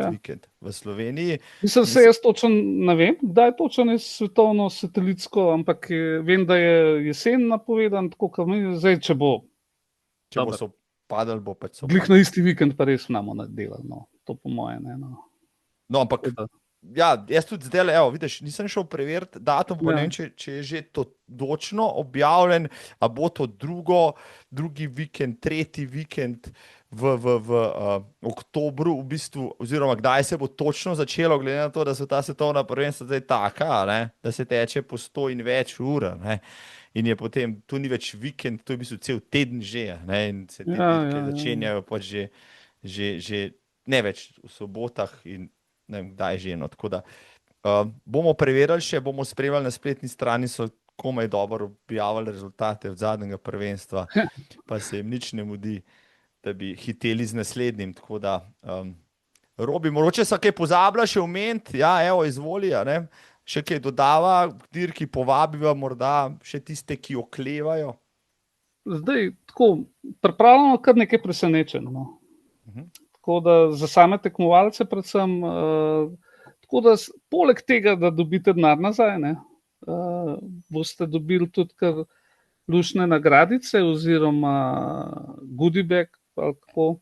vikend v Sloveniji. Mislim, jaz točno ne vem, kdaj točno je svetovno satelitsko, ampak vem, da je jesen napovedan, tako kot mi, zdaj, če bo sovpadalo, bo pač sovpadalo. Glih na isti vikend pa res namo nadelali, to po moje, ne. No, ampak jaz tudi zdaj, vidiš, nisem šel preveriti datum, ne vem, če je že to točno objavljen, a bo to drugi vikend, tretji vikend v oktobru v bistvu, oziroma kdaj se bo točno začelo, glede na to, da so ta svetovna prvenstva zdaj taka, da se teče po 100 in več ur, in je potem, tu ni več vikend, to je v bistvu cel teden že, in se te dirke začenjajo pač že ne več v sobotah in ne vem, kdaj že, tako da bomo preverili še, bomo spremljali na spletni strani, so komaj dobro objavili rezultate od zadnjega prvenstva, pa se jim nič ne mudi, da bi hiteli z naslednjim. Tako da, Robi, mogoče se kaj pozablja še omeniti, ja, evo, izvoli, a ne? Še kaj dodava, k dirki povabiva, morda še tiste, ki oklevajo. Zdaj, tako, pripravljamo kar nekaj presenečenj. No. Tako da za same tekmovalce predvsem, tako da poleg tega, da dobite denar nazaj, ne, boste dobili tudi kar luštne nagradice oziroma goodie bag ali kako.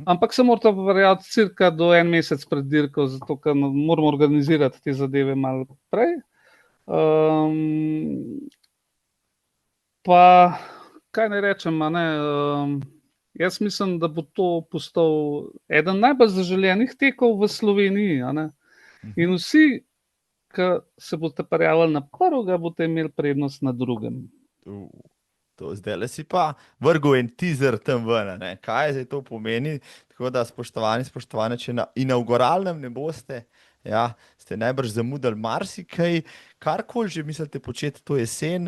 Ampak se morate verjeti cirka do en mesec pred dirko, zato ker moramo organizirati te zadeve malo prej. Pa, kaj ne rečem, a ne, jaz mislim, da bo to postal eden najbolj zaželenih tekov v Sloveniji, a ne. In vsi, ki se boste prijavili na prvega, boste imeli prednost na drugem. Zdaj le si pa vrgel en teaser tam ven, ne? Kaj zdaj to pomeni? Tako da, spoštovane, če na inauguralnem ne boste, ja, ste najbrž zamudili marsikaj, karkoli že mislite početi to jesen,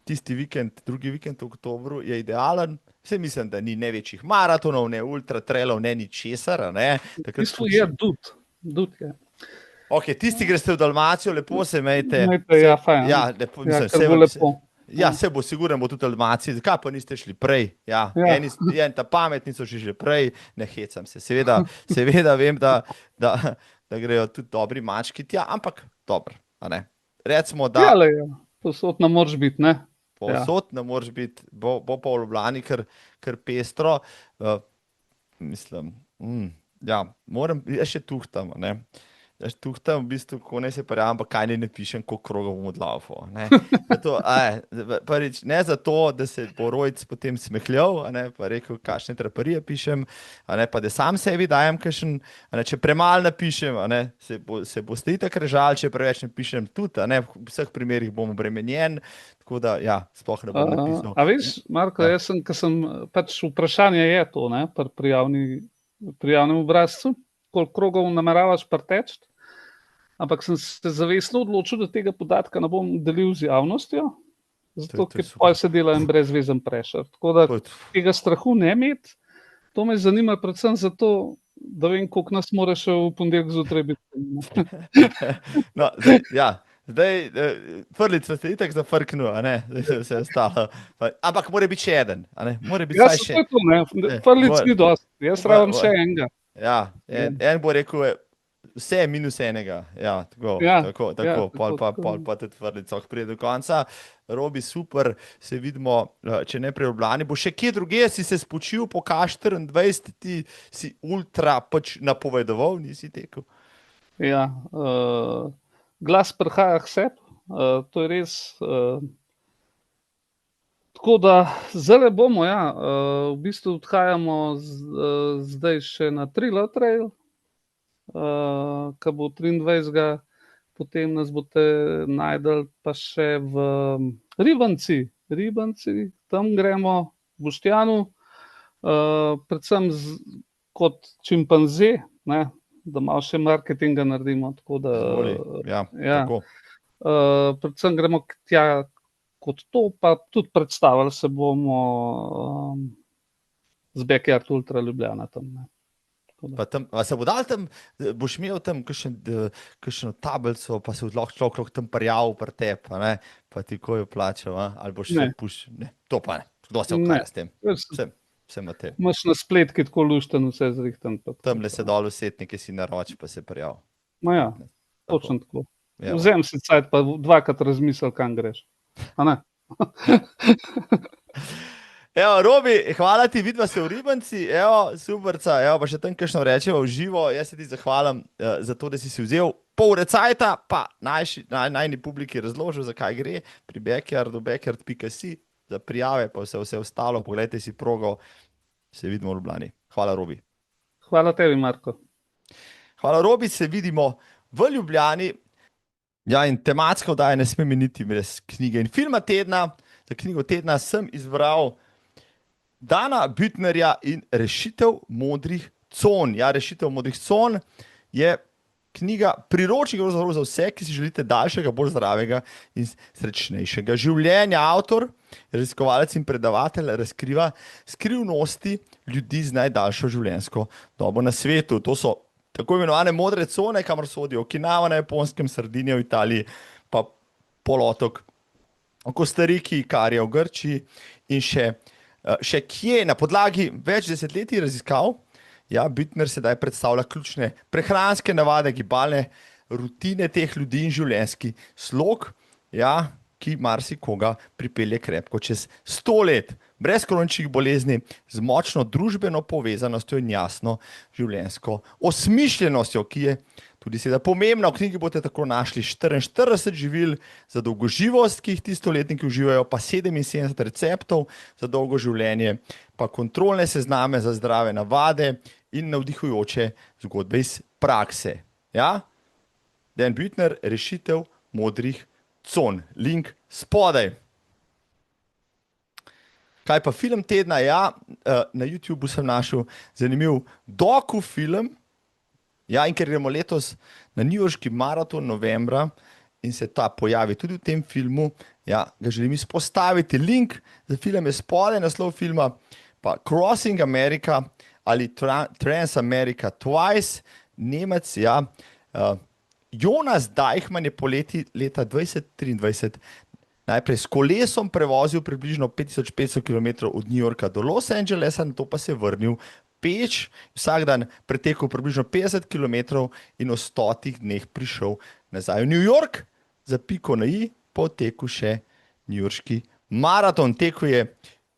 tisti vikend, drugi vikend v oktobru je idealen. Vse mislim, da ni ne večjih maratonov, ne ultra trailov, ne ničesar, ne? Tisto je dud je. Ok, tisti greste v Dalmacijo, lepo se imejte. Ja, fajn. Ja, lepo, mislim, kar bo lepo. Ja, se bo sigurno bo tudi v Dalmaciji. Zakaj pa niste šli prej? Ja, en ta pametni so že prej, ne hecam se. Seveda vem, da grejo tudi dobri mački tja, ampak dobro, a ne. Recimo, da... Ja, posod ne moreš biti, ne? Povsod ne moreš biti, bo pa v Ljubljani kar pestro. Mislim, ja, jaz še tuhtam, ne. Jaz tuhtam v bistvu, ko ne se prijavim, ampak kaj ne pišem, koliko krogov bom odlaufal. Prvič, ne zato, da se bo Rojc potem smehljal, pa rekel, kakšne traparije pišem, pa da sam sebi dajem kakšen, če premalo napišem, se boste itak režali, če preveč ne pišem tudi, v vseh primerih bom obremenjen, tako da, ja, sploh ne bom napisal. A veš, Marko, jaz sem, pač vprašanje je to, pri javnem obrazcu, koliko krogov nameravaš preteči, ampak sem se zavestno odločil, da tega podatka ne bom delil z javnostjo, zato ker se dela en brezvezen prešer. Tako da tega strahu ne imeti, to me zanima predvsem zato, da vem, koliko nas mora še v ponedeljek zjutraj biti. No, ja. Zdaj, Frlic ste itak zafrknil, zdaj se je ostalo. Ampak mora biti še eden, mora biti vsaj še. Ja, se to, Frlic ni dosti, jaz rabim še enega. Ja, en bo rekel, vse minus enega, ja, tako, pol pa tudi Frlic pride do konca. Robi, super, se vidimo, če ne pri Ljubljani. Bo še kje druge, si se spočil po K24, ti si ultra pač napovedoval, nisi tekel? Ja, glas prihaja k sebi, to je res. Tako da, zdaj bomo, ja, v bistvu odhajamo zdaj še na Trilo Trail, ki bo 23. Potem nas boste najdeli pa še v Ribanci, tam gremo v Boštjanu, predvsem kot čimpanze, da malo še marketinga naredimo, tako da, tako. Predvsem gremo tja kot to, pa tudi predstavili se bomo z Backyard Ultra Ljubljana tam. Pa se bo dal tam, boš imel tam kakšno tablico, pa se lahko človek tam prijavil pri tebi, pa ti ko jo plačal, ali boš se puščal, to pa ne, kdo se ukvarja s tem, vse ima te. Imaš na spletki tako lušten, vse zrihten. Tamle se dol vsetnike si naroči, pa se prijav. No ja, točno tako. Vzem si cajt, pa dvakrat razmisel, kam greš. A ne? Evo, Robi, hvala ti, vidva se v Ribanci, evo, superca, evo, pa še tam kakšno rečeva v živo, jaz se ti zahvalim za to, da si vzel pol ure cajta, pa najni publiki razložil, zakaj gre pri Backyardu, backyard.si, za prijave, pa vse ostalo, pogledajte si progo, se vidimo v Ljubljani. Hvala, Robi. Hvala tebi, Marko. Hvala, Robi, se vidimo v Ljubljani. Ja, in tematska oddaja ne sme miniti brez knjige in filma tedna. Za knjigo tedna sem izbral Dana Büttnerja in Rešitev modrih con. Ja, Rešitev modrih con je knjiga priročnik za vse, ki si želite daljšega, bolj zdravega in srečnejšega življenja. Avtor, raziskovalec in predavatelj razkriva skrivnosti ljudi z najdaljšo življenjsko dobo na svetu. To so tako imenovane modre cone, kamor sodijo Okinawa na Japonskem, Sardinija v Italiji, pa polotok v Kostariki, Ikarija v Grčiji in še kje na podlagi več desetletij raziskav. Ja, Büttner sedaj predstavlja ključne prehranske navade, gibalne rutine teh ljudi in življenjski slog, ja, ki marsikoga pripelje krepko čez 100 let, brez kroničnih bolezni, z močno družbeno povezanostjo in jasno življenjsko osmišljenostjo, ki je tudi seveda pomembna. V knjigi boste tako našli 44 živil za dolgoživost, ki jih ti stoletniki uživajo, pa 77 receptov za dolgo življenje, pa kontrolne sezname za zdrave navade in navdihujoče zgodbe iz prakse. Ja? Dan Büttner, rešitev modrih con. Link spodaj. Kaj pa film tedna? Ja, na YouTubeu sem našel zanimiv dokufilm. Ja, in ker gremo letos na newyorški maraton novembra in se ta pojavi tudi v tem filmu, ja, ga želim izpostaviti. Link za film je spodaj, naslov filma pa Crossing America ali Trans America Twice, Nemec, ja. Jonas Deichmann je poleti leta 2023 najprej s kolesom prevozil približno 5500 km od New Yorka do Los Angelesa, nato pa se je vrnil peš, vsak dan pretekel približno 50 km in v 100 dneh prišel nazaj v New York, za piko na i pa tekel še newyorški maraton. Tekel je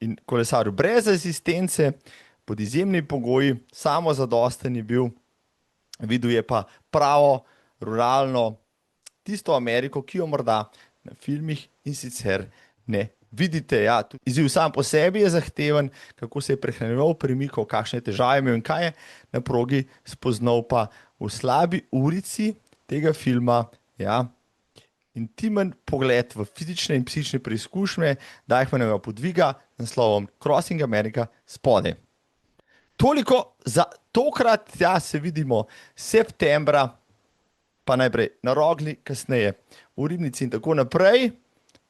in kolesaril brez asistence, pod izjemnimi pogoji, samozadosten je bil, videl je pa pravo, ruralno, tisto Ameriko, ki jo morda na filmih in sicer ne vidite. Ja, izziv sam po sebi je zahteven, kako se je prehranjeval, premikal, kakšne težave imel in kaj je na progi spoznal pa v slabi urici tega filma, ja, intimen pogled v fizične in psihične preizkušnje Deichmannovega podviga z naslovom Crossing America spodaj. Toliko za tokrat, ja, se vidimo septembra, pa najprej na Rogli, kasneje v Ribnici in tako naprej.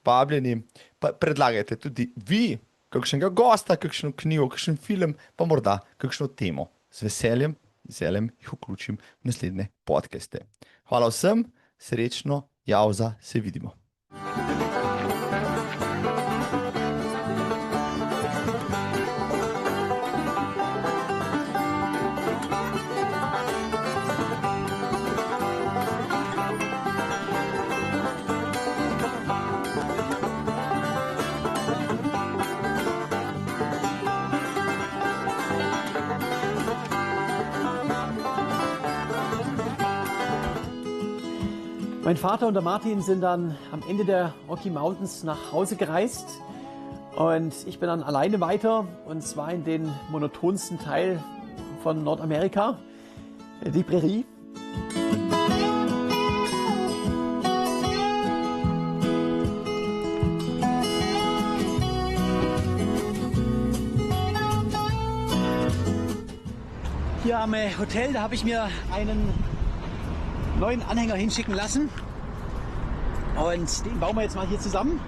Vabljeni, pa predlagajte tudi vi kakšnega gosta, kakšno knjigo, kakšen film, pa morda kakšno temo. Z veseljem jih vključim v naslednje podcaste. Hvala vsem, srečno, jauza, se vidimo. Mein Vater und der Martin sind dann am Ende der Rocky Mountains nach Hause gereist und ich bin dann alleine weiter, und zwar in den monotonsten Teil von Nordamerika, die Prärie. Hier am Hotel, da habe ich mir einen neuen Anhänger hinschicken lassen und den bauen wir jetzt mal hier zusammen.